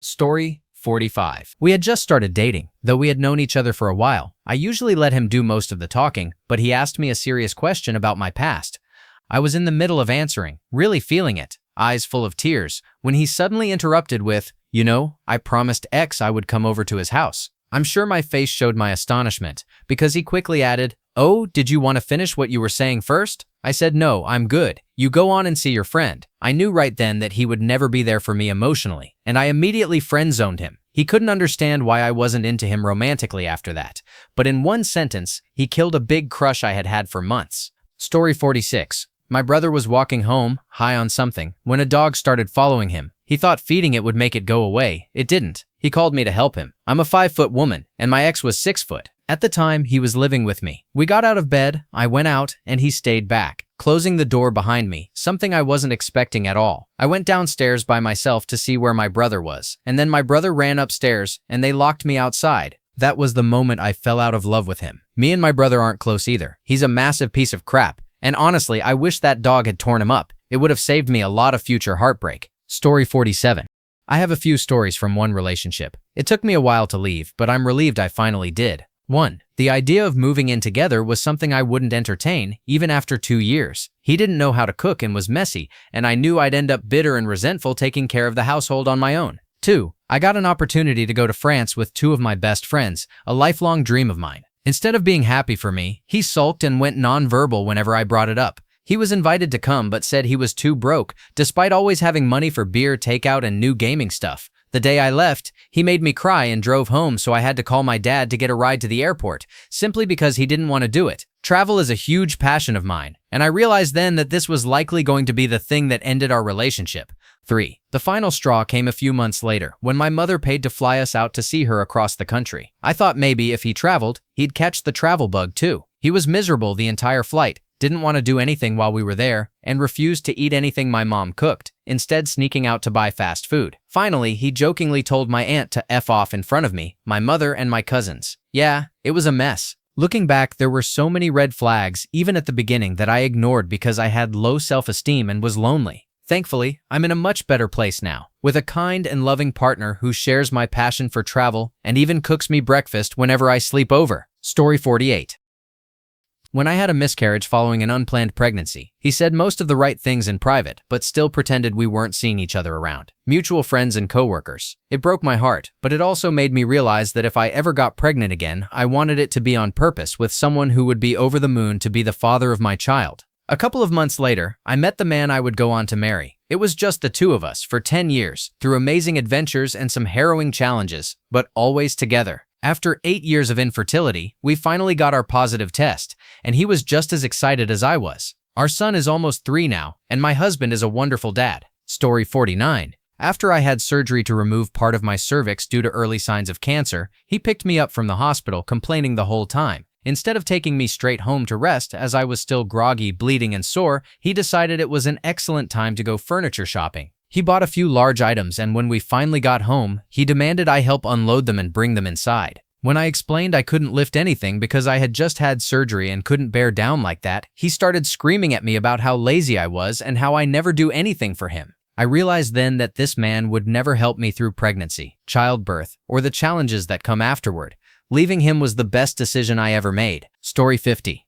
Story 45. We had just started dating, though we had known each other for a while. I usually let him do most of the talking, but he asked me a serious question about my past. I was in the middle of answering, really feeling it, eyes full of tears, when he suddenly interrupted with, "You know, I promised X I would come over to his house." I'm sure my face showed my astonishment, because he quickly added, "Oh, did you want to finish what you were saying first?" I said, "No, I'm good. You go on and see your friend." I knew right then that he would never be there for me emotionally, and I immediately friend-zoned him. He couldn't understand why I wasn't into him romantically after that, but in one sentence, he killed a big crush I had had for months. Story 46. My brother was walking home, high on something, when a dog started following him. He thought feeding it would make it go away. It didn't. He called me to help him. I'm a 5-foot woman, and my ex was 6 foot. At the time, he was living with me. We got out of bed, I went out, and he stayed back, closing the door behind me, something I wasn't expecting at all. I went downstairs by myself to see where my brother was, and then my brother ran upstairs, and they locked me outside. That was the moment I fell out of love with him. Me and my brother aren't close either. He's a massive piece of crap. And honestly, I wish that dog had torn him up. It would have saved me a lot of future heartbreak. Story 47. I have a few stories from one relationship. It took me a while to leave, but I'm relieved I finally did. 1. The idea of moving in together was something I wouldn't entertain, even after 2 years. He didn't know how to cook and was messy, and I knew I'd end up bitter and resentful taking care of the household on my own. 2. I got an opportunity to go to France with 2 of my best friends, a lifelong dream of mine. Instead of being happy for me, he sulked and went non-verbal whenever I brought it up. He was invited to come but said he was too broke, despite always having money for beer, takeout, and new gaming stuff. The day I left, he made me cry and drove home, so I had to call my dad to get a ride to the airport, simply because he didn't want to do it. Travel is a huge passion of mine, and I realized then that this was likely going to be the thing that ended our relationship. 3. The final straw came a few months later, when my mother paid to fly us out to see her across the country. I thought maybe if he traveled, he'd catch the travel bug too. He was miserable the entire flight, didn't want to do anything while we were there, and refused to eat anything my mom cooked, instead sneaking out to buy fast food. Finally, he jokingly told my aunt to F off in front of me, my mother, and my cousins. Yeah, it was a mess. Looking back, there were so many red flags, even at the beginning, that I ignored because I had low self-esteem and was lonely. Thankfully, I'm in a much better place now, with a kind and loving partner who shares my passion for travel and even cooks me breakfast whenever I sleep over. Story 48. When I had a miscarriage following an unplanned pregnancy, he said most of the right things in private, but still pretended we weren't seeing each other around. Mutual friends and coworkers. It broke my heart, but it also made me realize that if I ever got pregnant again, I wanted it to be on purpose with someone who would be over the moon to be the father of my child. A couple of months later, I met the man I would go on to marry. It was just the two of us for 10 years, through amazing adventures and some harrowing challenges, but always together. After 8 years of infertility, we finally got our positive test, and he was just as excited as I was. Our son is almost 3 now, and my husband is a wonderful dad. Story 49. After I had surgery to remove part of my cervix due to early signs of cancer, he picked me up from the hospital complaining the whole time. Instead of taking me straight home to rest as I was still groggy, bleeding, and sore, he decided it was an excellent time to go furniture shopping. He bought a few large items, and when we finally got home, he demanded I help unload them and bring them inside. When I explained I couldn't lift anything because I had just had surgery and couldn't bear down like that, he started screaming at me about how lazy I was and how I never do anything for him. I realized then that this man would never help me through pregnancy, childbirth, or the challenges that come afterward. Leaving him was the best decision I ever made. Story 50.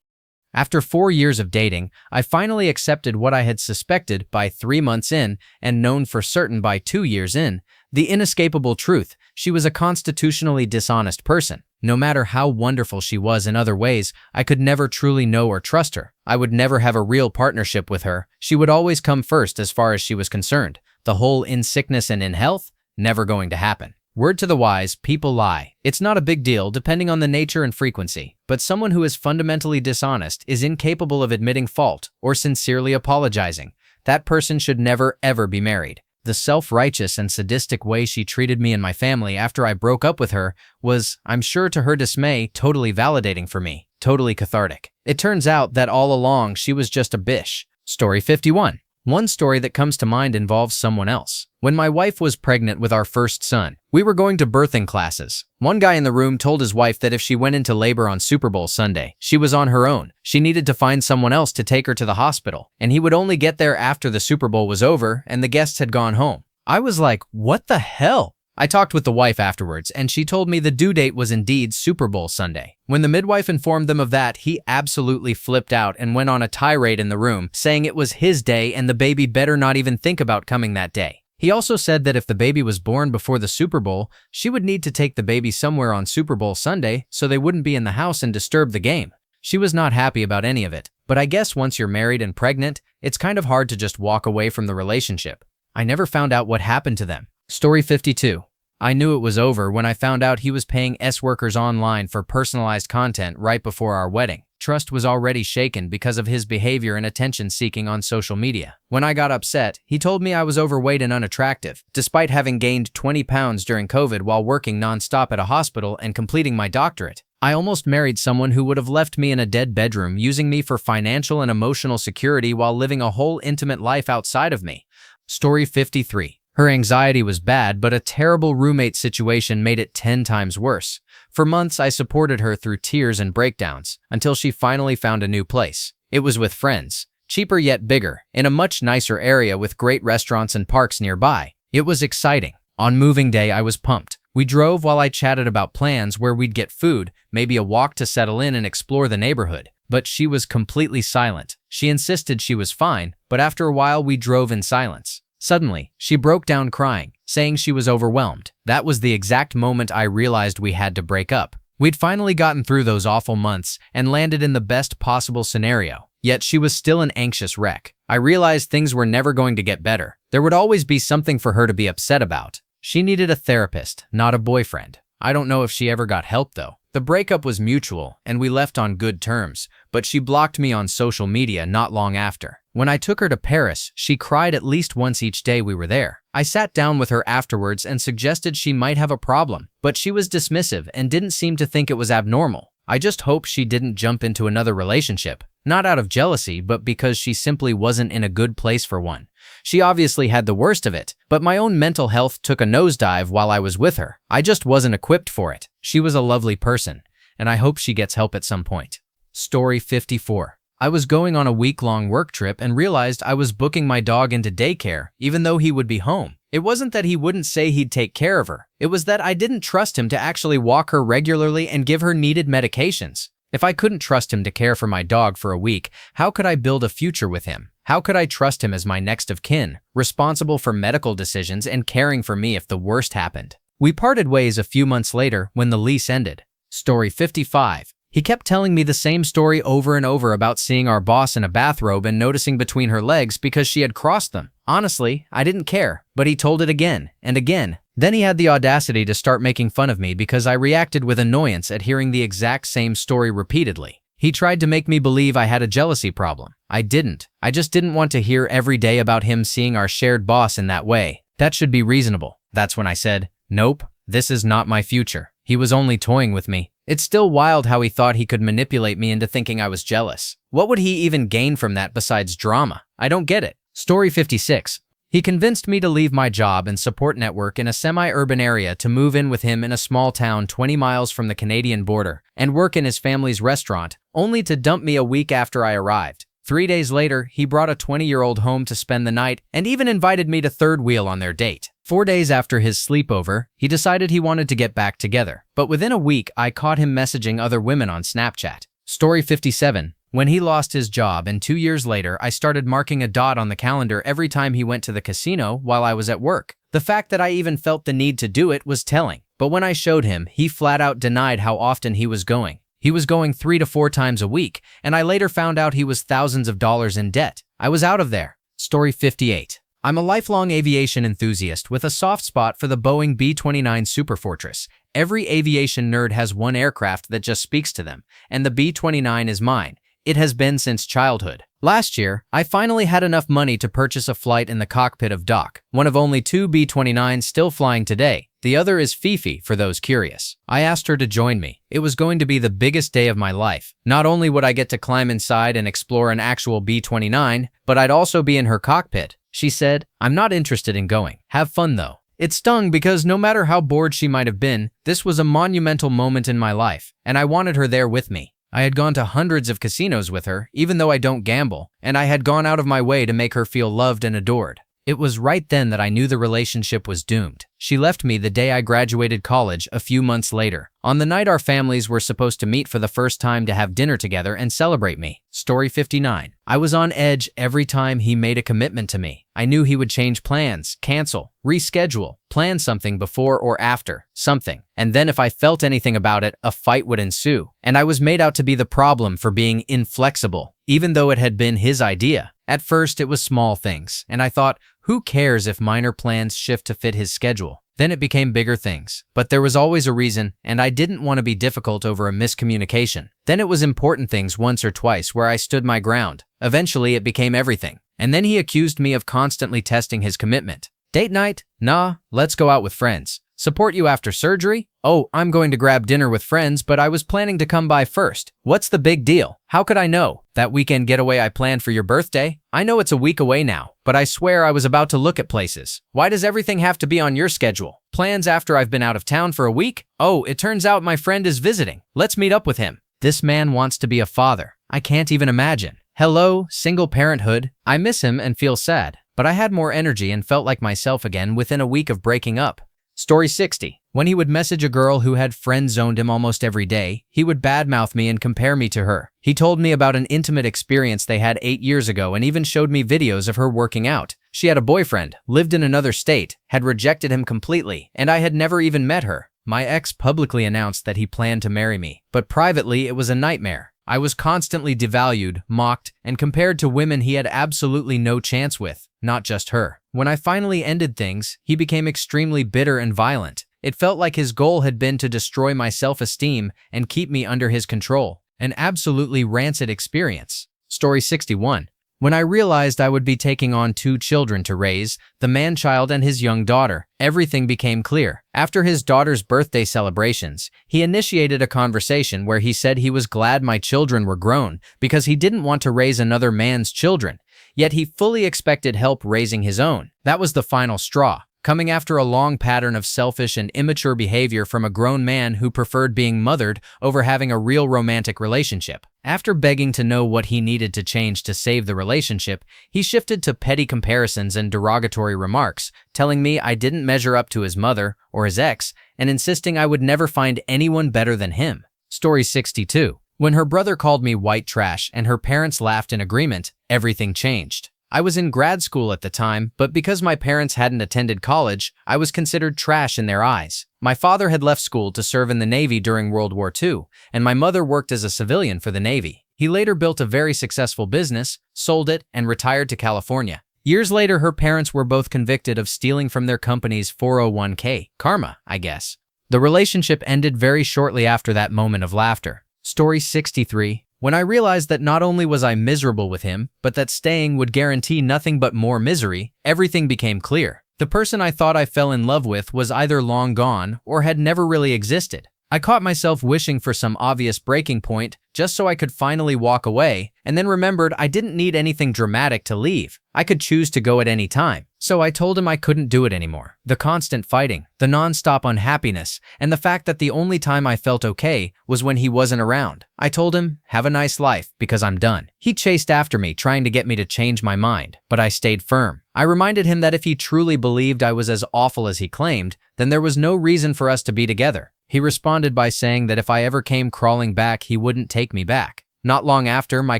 After 4 years of dating, I finally accepted what I had suspected by 3 months in and known for certain by 2 years in, the inescapable truth: she was a constitutionally dishonest person. No matter how wonderful she was in other ways, I could never truly know or trust her. I would never have a real partnership with her. She would always come first as far as she was concerned. The whole in sickness and in health? Never going to happen. Word to the wise, people lie. It's not a big deal depending on the nature and frequency, but someone who is fundamentally dishonest is incapable of admitting fault or sincerely apologizing. That person should never ever be married. The self-righteous and sadistic way she treated me and my family after I broke up with her was, I'm sure to her dismay, totally validating for me, totally cathartic. It turns out that all along she was just a bish. Story 51. One story that comes to mind involves someone else. When my wife was pregnant with our first son, we were going to birthing classes. One guy in the room told his wife that if she went into labor on Super Bowl Sunday, she was on her own. She needed to find someone else to take her to the hospital, and he would only get there after the Super Bowl was over and the guests had gone home. I was like, what the hell? I talked with the wife afterwards, and she told me the due date was indeed Super Bowl Sunday. When the midwife informed them of that, he absolutely flipped out and went on a tirade in the room, saying it was his day and the baby better not even think about coming that day. He also said that if the baby was born before the Super Bowl, she would need to take the baby somewhere on Super Bowl Sunday so they wouldn't be in the house and disturb the game. She was not happy about any of it, but I guess once you're married and pregnant, it's kind of hard to just walk away from the relationship. I never found out what happened to them. Story 52. I knew it was over when I found out he was paying S-workers online for personalized content right before our wedding. Trust was already shaken because of his behavior and attention-seeking on social media. When I got upset, he told me I was overweight and unattractive, despite having gained 20 pounds during COVID while working non-stop at a hospital and completing my doctorate. I almost married someone who would have left me in a dead bedroom, using me for financial and emotional security while living a whole intimate life outside of me. Story 53. Her anxiety was bad, but a terrible roommate situation made it 10 times worse. For months, I supported her through tears and breakdowns, until she finally found a new place. It was with friends, cheaper yet bigger, in a much nicer area with great restaurants and parks nearby. It was exciting. On moving day, I was pumped. We drove while I chatted about plans where we'd get food, maybe a walk to settle in and explore the neighborhood. But she was completely silent. She insisted she was fine, but after a while we drove in silence. Suddenly, she broke down crying, saying she was overwhelmed. That was the exact moment I realized we had to break up. We'd finally gotten through those awful months and landed in the best possible scenario. Yet she was still an anxious wreck. I realized things were never going to get better. There would always be something for her to be upset about. She needed a therapist, not a boyfriend. I don't know if she ever got help though. The breakup was mutual and we left on good terms, but she blocked me on social media not long after. When I took her to Paris, she cried at least once each day we were there. I sat down with her afterwards and suggested she might have a problem, but she was dismissive and didn't seem to think it was abnormal. I just hope she didn't jump into another relationship, not out of jealousy, but because she simply wasn't in a good place for one. She obviously had the worst of it, but my own mental health took a nosedive while I was with her. I just wasn't equipped for it. She was a lovely person, and I hope she gets help at some point. Story 54. I was going on a week-long work trip and realized I was booking my dog into daycare, even though he would be home. It wasn't that he wouldn't say he'd take care of her. It was that I didn't trust him to actually walk her regularly and give her needed medications. If I couldn't trust him to care for my dog for a week, how could I build a future with him? How could I trust him as my next of kin, responsible for medical decisions and caring for me if the worst happened? We parted ways a few months later when the lease ended. Story 55. He kept telling me the same story over and over about seeing our boss in a bathrobe and noticing between her legs because she had crossed them. Honestly, I didn't care, but he told it again and again. Then he had the audacity to start making fun of me because I reacted with annoyance at hearing the exact same story repeatedly. He tried to make me believe I had a jealousy problem. I didn't. I just didn't want to hear every day about him seeing our shared boss in that way. That should be reasonable. That's when I said, nope, this is not my future. He was only toying with me. It's still wild how he thought he could manipulate me into thinking I was jealous. What would he even gain from that besides drama? I don't get it. Story 56. He convinced me to leave my job and support network in a semi-urban area to move in with him in a small town 20 miles from the Canadian border and work in his family's restaurant, only to dump me a week after I arrived. 3 days later, he brought a 20-year-old home to spend the night and even invited me to third wheel on their date. 4 days after his sleepover, he decided he wanted to get back together. But within a week, I caught him messaging other women on Snapchat. Story 57. When he lost his job and 2 years later, I started marking a dot on the calendar every time he went to the casino while I was at work. The fact that I even felt the need to do it was telling. But when I showed him, he flat out denied how often he was going. He was going 3 to 4 times a week, and I later found out he was thousands of dollars in debt. I was out of there. Story 58. I'm a lifelong aviation enthusiast with a soft spot for the Boeing B-29 Superfortress. Every aviation nerd has one aircraft that just speaks to them, and the B-29 is mine. It has been since childhood. Last year, I finally had enough money to purchase a flight in the cockpit of Doc, one of only 2 B-29s still flying today. The other is Fifi, for those curious. I asked her to join me. It was going to be the biggest day of my life. Not only would I get to climb inside and explore an actual B-29, but I'd also be in her cockpit. She said, I'm not interested in going. Have fun though. It stung because no matter how bored she might have been, this was a monumental moment in my life, and I wanted her there with me. I had gone to hundreds of casinos with her, even though I don't gamble, and I had gone out of my way to make her feel loved and adored. It was right then that I knew the relationship was doomed. She left me the day I graduated college a few months later, on the night our families were supposed to meet for the first time to have dinner together and celebrate me. Story 59. I was on edge every time he made a commitment to me. I knew he would change plans, cancel, reschedule, plan something before or after, something. And then if I felt anything about it, a fight would ensue. And I was made out to be the problem for being inflexible, even though it had been his idea. At first, it was small things, and I thought, who cares if minor plans shift to fit his schedule? Then it became bigger things. But there was always a reason, and I didn't want to be difficult over a miscommunication. Then it was important things once or twice where I stood my ground. Eventually, it became everything. And then he accused me of constantly testing his commitment. Date night? Nah, let's go out with friends. Support you after surgery? Oh, I'm going to grab dinner with friends, but I was planning to come by first. What's the big deal? How could I know? That weekend getaway I planned for your birthday? I know it's a week away now, but I swear I was about to look at places. Why does everything have to be on your schedule? Plans after I've been out of town for a week? Oh, it turns out my friend is visiting. Let's meet up with him. This man wants to be a father. I can't even imagine. Hello, single parenthood. I miss him and feel sad, but I had more energy and felt like myself again within a week of breaking up. Story 60. When he would message a girl who had friend-zoned him almost every day, he would badmouth me and compare me to her. He told me about an intimate experience they had 8 years ago and even showed me videos of her working out. She had a boyfriend, lived in another state, had rejected him completely, and I had never even met her. My ex publicly announced that he planned to marry me, but privately it was a nightmare. I was constantly devalued, mocked, and compared to women he had absolutely no chance with, not just her. When I finally ended things, he became extremely bitter and violent. It felt like his goal had been to destroy my self-esteem and keep me under his control. An absolutely rancid experience. Story 61. When I realized I would be taking on 2 children to raise, the man-child and his young daughter, everything became clear. After his daughter's birthday celebrations, he initiated a conversation where he said he was glad my children were grown because he didn't want to raise another man's children. Yet he fully expected help raising his own. That was the final straw. coming after a long pattern of selfish and immature behavior from a grown man who preferred being mothered over having a real romantic relationship. After begging to know what he needed to change to save the relationship, he shifted to petty comparisons and derogatory remarks, telling me I didn't measure up to his mother or his ex, and insisting I would never find anyone better than him. Story 62. When her brother called me white trash and her parents laughed in agreement, everything changed. I was in grad school at the time, but because my parents hadn't attended college, I was considered trash in their eyes. My father had left school to serve in the Navy during World War II, and my mother worked as a civilian for the Navy. He later built a very successful business, sold it, and retired to California. Years later, her parents were both convicted of stealing from their company's 401k. Karma, I guess. The relationship ended very shortly after that moment of laughter. Story 63. When I realized that not only was I miserable with him, but that staying would guarantee nothing but more misery, everything became clear. The person I thought I fell in love with was either long gone or had never really existed. I caught myself wishing for some obvious breaking point just so I could finally walk away, and then remembered I didn't need anything dramatic to leave. I could choose to go at any time. So I told him I couldn't do it anymore. The constant fighting, the non-stop unhappiness, and the fact that the only time I felt okay was when he wasn't around. I told him, have a nice life, because I'm done. He chased after me, trying to get me to change my mind, but I stayed firm. I reminded him that if he truly believed I was as awful as he claimed, then there was no reason for us to be together. He responded by saying that if I ever came crawling back, he wouldn't take me back. Not long after, my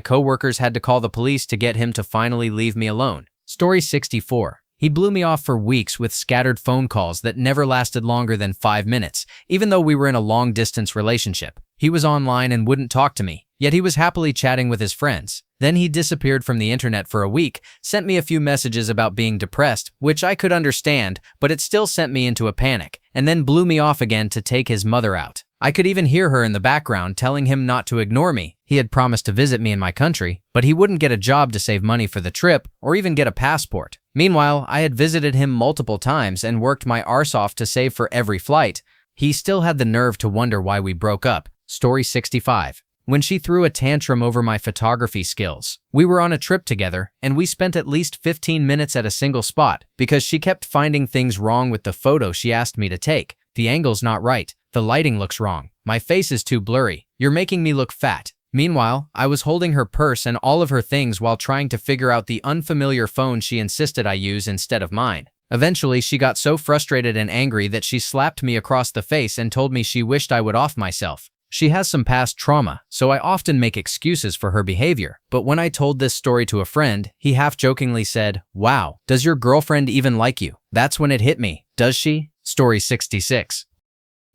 coworkers had to call the police to get him to finally leave me alone. Story 64. He blew me off for weeks with scattered phone calls that never lasted longer than 5 minutes, even though we were in a long-distance relationship. He was online and wouldn't talk to me, yet he was happily chatting with his friends. Then he disappeared from the internet for a week, sent me a few messages about being depressed, which I could understand, but it still sent me into a panic, and then blew me off again to take his mother out. I could even hear her in the background telling him not to ignore me. He had promised to visit me in my country, but he wouldn't get a job to save money for the trip or even get a passport. Meanwhile, I had visited him multiple times and worked my arse off to save for every flight. He still had the nerve to wonder why we broke up. Story 65. When she threw a tantrum over my photography skills. We were on a trip together, and we spent at least 15 minutes at a single spot because she kept finding things wrong with the photo she asked me to take. The angle's not right. The lighting looks wrong. My face is too blurry. You're making me look fat. Meanwhile, I was holding her purse and all of her things while trying to figure out the unfamiliar phone she insisted I use instead of mine. Eventually, she got so frustrated and angry that she slapped me across the face and told me she wished I would off myself. She has some past trauma, so I often make excuses for her behavior. But when I told this story to a friend, he half-jokingly said, "Wow, does your girlfriend even like you?" That's when it hit me. Does she? Story 66.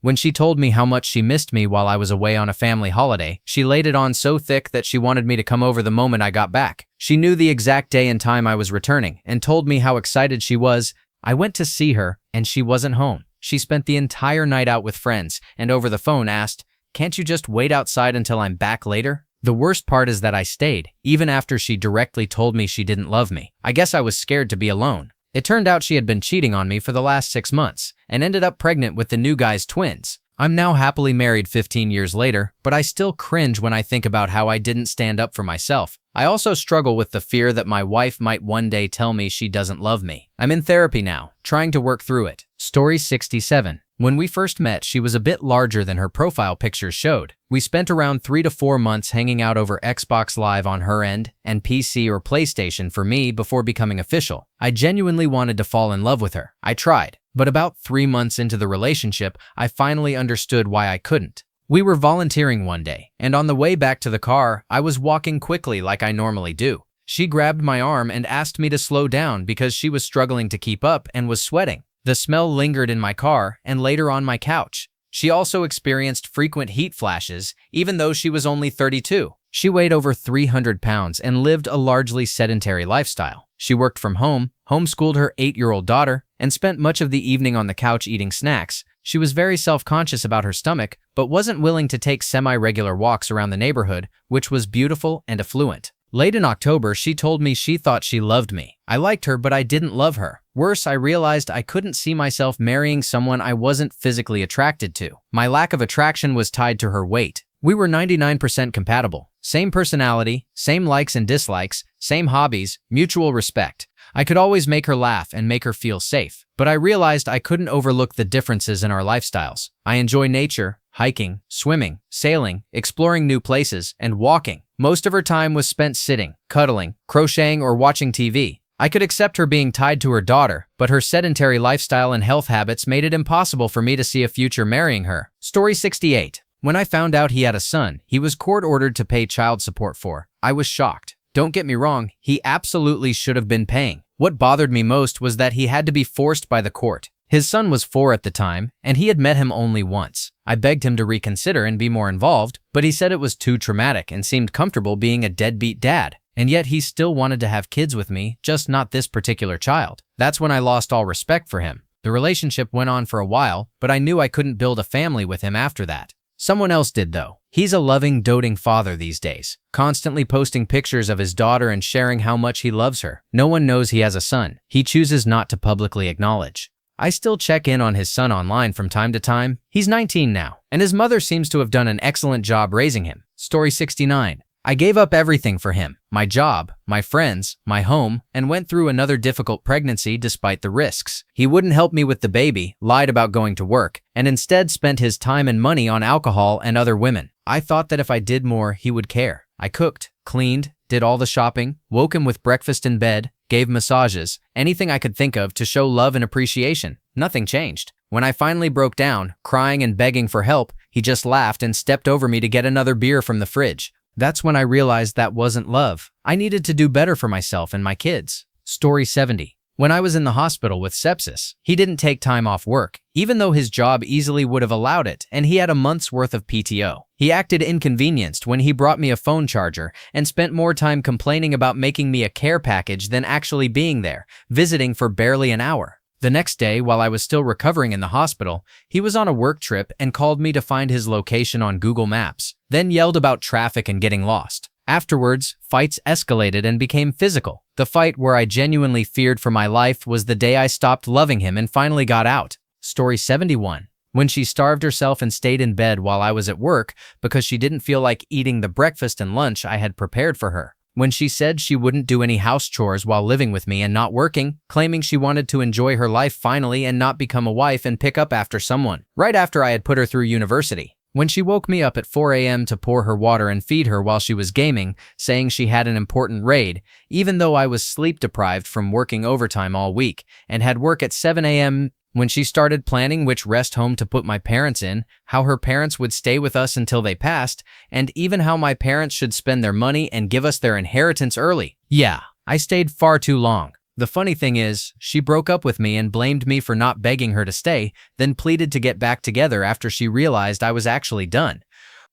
When she told me how much she missed me while I was away on a family holiday, she laid it on so thick that she wanted me to come over the moment I got back. She knew the exact day and time I was returning and told me how excited she was. I went to see her, and she wasn't home. She spent the entire night out with friends and over the phone asked, "Can't you just wait outside until I'm back later?" The worst part is that I stayed, even after she directly told me she didn't love me. I guess I was scared to be alone. It turned out she had been cheating on me for the last 6 months and ended up pregnant with the new guy's twins. I'm now happily married 15 years later, but I still cringe when I think about how I didn't stand up for myself. I also struggle with the fear that my wife might one day tell me she doesn't love me. I'm in therapy now, trying to work through it. Story 67. When we first met, she was a bit larger than her profile pictures showed. We spent around 3 to 4 months hanging out over Xbox Live on her end and PC or PlayStation for me before becoming official. I genuinely wanted to fall in love with her. I tried, but about 3 months into the relationship, I finally understood why I couldn't. We were volunteering one day, and on the way back to the car, I was walking quickly like I normally do. She grabbed my arm and asked me to slow down because she was struggling to keep up and was sweating. The smell lingered in my car and later on my couch. She also experienced frequent heat flashes, even though she was only 32. She weighed over 300 pounds and lived a largely sedentary lifestyle. She worked from home, homeschooled her 8-year-old daughter, and spent much of the evening on the couch eating snacks. She was very self-conscious about her stomach, but wasn't willing to take semi-regular walks around the neighborhood, which was beautiful and affluent. Late in October, she told me she thought she loved me. I liked her, but I didn't love her. Worse, I realized I couldn't see myself marrying someone I wasn't physically attracted to. My lack of attraction was tied to her weight. We were 99% compatible. Same personality, same likes and dislikes, same hobbies, mutual respect. I could always make her laugh and make her feel safe, but I realized I couldn't overlook the differences in our lifestyles. I enjoy nature, hiking, swimming, sailing, exploring new places, and walking. Most of her time was spent sitting, cuddling, crocheting, or watching TV. I could accept her being tied to her daughter, but her sedentary lifestyle and health habits made it impossible for me to see a future marrying her. Story 68. When I found out he had a son, he was court-ordered to pay child support for. I was shocked. Don't get me wrong, he absolutely should have been paying. What bothered me most was that he had to be forced by the court. His son was 4 at the time, and he had met him only once. I begged him to reconsider and be more involved, but he said it was too traumatic and seemed comfortable being a deadbeat dad. And yet he still wanted to have kids with me, just not this particular child. That's when I lost all respect for him. The relationship went on for a while, but I knew I couldn't build a family with him after that. Someone else did though. He's a loving, doting father these days, constantly posting pictures of his daughter and sharing how much he loves her. No one knows he has a son. He chooses not to publicly acknowledge. I still check in on his son online from time to time. He's 19 now, and his mother seems to have done an excellent job raising him. Story 69. I gave up everything for him, my job, my friends, my home, and went through another difficult pregnancy despite the risks. He wouldn't help me with the baby, lied about going to work, and instead spent his time and money on alcohol and other women. I thought that if I did more, he would care. I cooked, cleaned, did all the shopping, woke him with breakfast in bed, gave massages, anything I could think of to show love and appreciation. Nothing changed. When I finally broke down, crying and begging for help, he just laughed and stepped over me to get another beer from the fridge. That's when I realized that wasn't love. I needed to do better for myself and my kids. Story 70. When I was in the hospital with sepsis, he didn't take time off work, even though his job easily would have allowed it, and he had a month's worth of PTO. He acted inconvenienced when he brought me a phone charger and spent more time complaining about making me a care package than actually being there, visiting for barely an hour. The next day, while I was still recovering in the hospital, he was on a work trip and called me to find his location on Google Maps, then yelled about traffic and getting lost. Afterwards, fights escalated and became physical. The fight where I genuinely feared for my life was the day I stopped loving him and finally got out. Story 71. When she starved herself and stayed in bed while I was at work because she didn't feel like eating the breakfast and lunch I had prepared for her. When she said she wouldn't do any house chores while living with me and not working, claiming she wanted to enjoy her life finally and not become a wife and pick up after someone, right after I had put her through university. When she woke me up at 4 a.m. to pour her water and feed her while she was gaming, saying she had an important raid, even though I was sleep deprived from working overtime all week and had work at 7 a.m. When she started planning which rest home to put my parents in, how her parents would stay with us until they passed, and even how my parents should spend their money and give us their inheritance early. Yeah, I stayed far too long. The funny thing is, she broke up with me and blamed me for not begging her to stay, then pleaded to get back together after she realized I was actually done.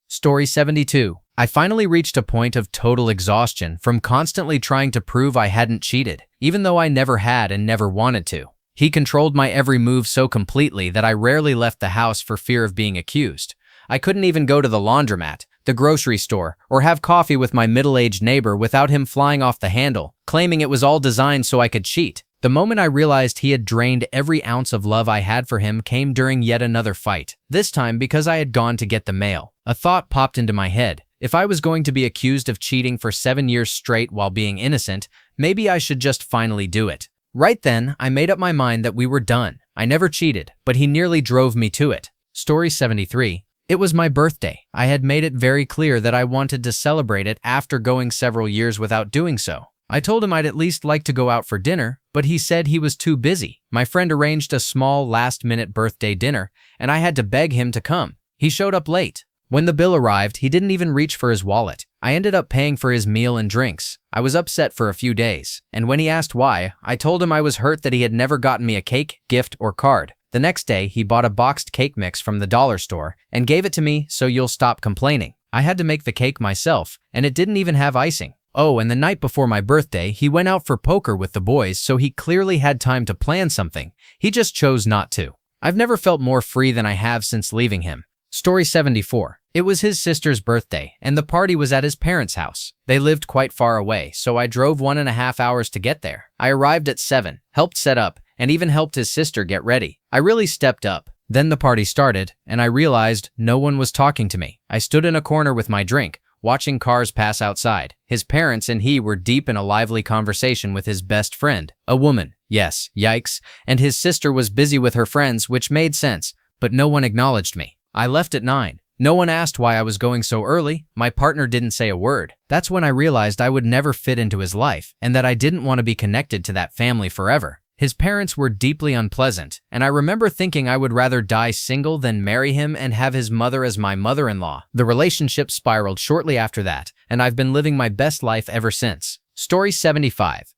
Story 72. I finally reached a point of total exhaustion from constantly trying to prove I hadn't cheated, even though I never had and never wanted to. He controlled my every move so completely that I rarely left the house for fear of being accused. I couldn't even go to the laundromat, the grocery store, or have coffee with my middle-aged neighbor without him flying off the handle, claiming it was all designed so I could cheat. The moment I realized he had drained every ounce of love I had for him came during yet another fight, this time because I had gone to get the mail. A thought popped into my head. If I was going to be accused of cheating for 7 years straight while being innocent, maybe I should just finally do it. Right then, I made up my mind that we were done. I never cheated, but he nearly drove me to it. Story 73. It was my birthday. I had made it very clear that I wanted to celebrate it after going several years without doing so. I told him I'd at least like to go out for dinner, but he said he was too busy. My friend arranged a small last-minute birthday dinner, and I had to beg him to come. He showed up late. When the bill arrived, he didn't even reach for his wallet. I ended up paying for his meal and drinks. I was upset for a few days, and when he asked why, I told him I was hurt that he had never gotten me a cake, gift, or card. The next day, he bought a boxed cake mix from the dollar store and gave it to me so you'll stop complaining. I had to make the cake myself, and it didn't even have icing. Oh, and the night before my birthday, he went out for poker with the boys, so he clearly had time to plan something. He just chose not to. I've never felt more free than I have since leaving him. Story 74. It was his sister's birthday, and the party was at his parents' house. They lived quite far away, so I drove 1.5 hours to get there. I arrived at 7, helped set up, and even helped his sister get ready. I really stepped up. Then the party started, and I realized no one was talking to me. I stood in a corner with my drink, watching cars pass outside. His parents and he were deep in a lively conversation with his best friend, a woman. Yes, yikes. And his sister was busy with her friends, which made sense, but no one acknowledged me. I left at 9. No one asked why I was going so early. My partner didn't say a word. That's when I realized I would never fit into his life and that I didn't want to be connected to that family forever. His parents were deeply unpleasant, and I remember thinking I would rather die single than marry him and have his mother as my mother-in-law. The relationship spiraled shortly after that, and I've been living my best life ever since. Story 75.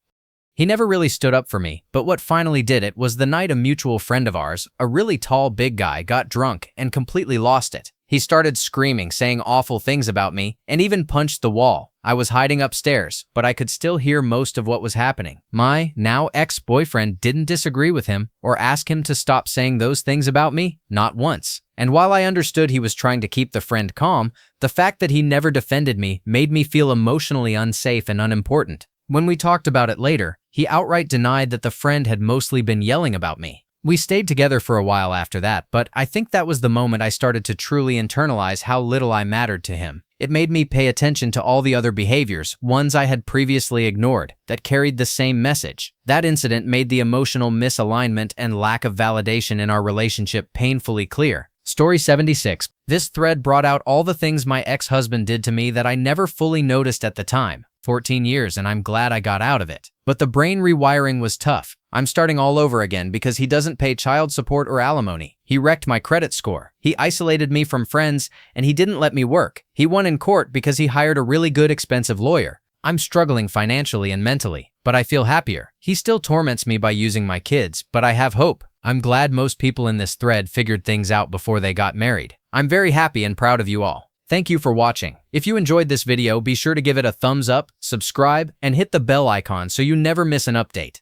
He never really stood up for me, but what finally did it was the night a mutual friend of ours, a really tall big guy, got drunk and completely lost it. He started screaming, saying awful things about me, and even punched the wall. I was hiding upstairs, but I could still hear most of what was happening. My now ex-boyfriend didn't disagree with him or ask him to stop saying those things about me, not once. And while I understood he was trying to keep the friend calm, the fact that he never defended me made me feel emotionally unsafe and unimportant. When we talked about it later, he outright denied that the friend had mostly been yelling about me. We stayed together for a while after that, but I think that was the moment I started to truly internalize how little I mattered to him. It made me pay attention to all the other behaviors, ones I had previously ignored, that carried the same message. That incident made the emotional misalignment and lack of validation in our relationship painfully clear. Story 76. This thread brought out all the things my ex-husband did to me that I never fully noticed at the time. 14 years, and I'm glad I got out of it. But the brain rewiring was tough. I'm starting all over again because he doesn't pay child support or alimony. He wrecked my credit score. He isolated me from friends, and he didn't let me work. He won in court because he hired a really good, expensive lawyer. I'm struggling financially and mentally, but I feel happier. He still torments me by using my kids, but I have hope. I'm glad most people in this thread figured things out before they got married. I'm very happy and proud of you all. Thank you for watching. If you enjoyed this video, be sure to give it a thumbs up, subscribe, and hit the bell icon so you never miss an update.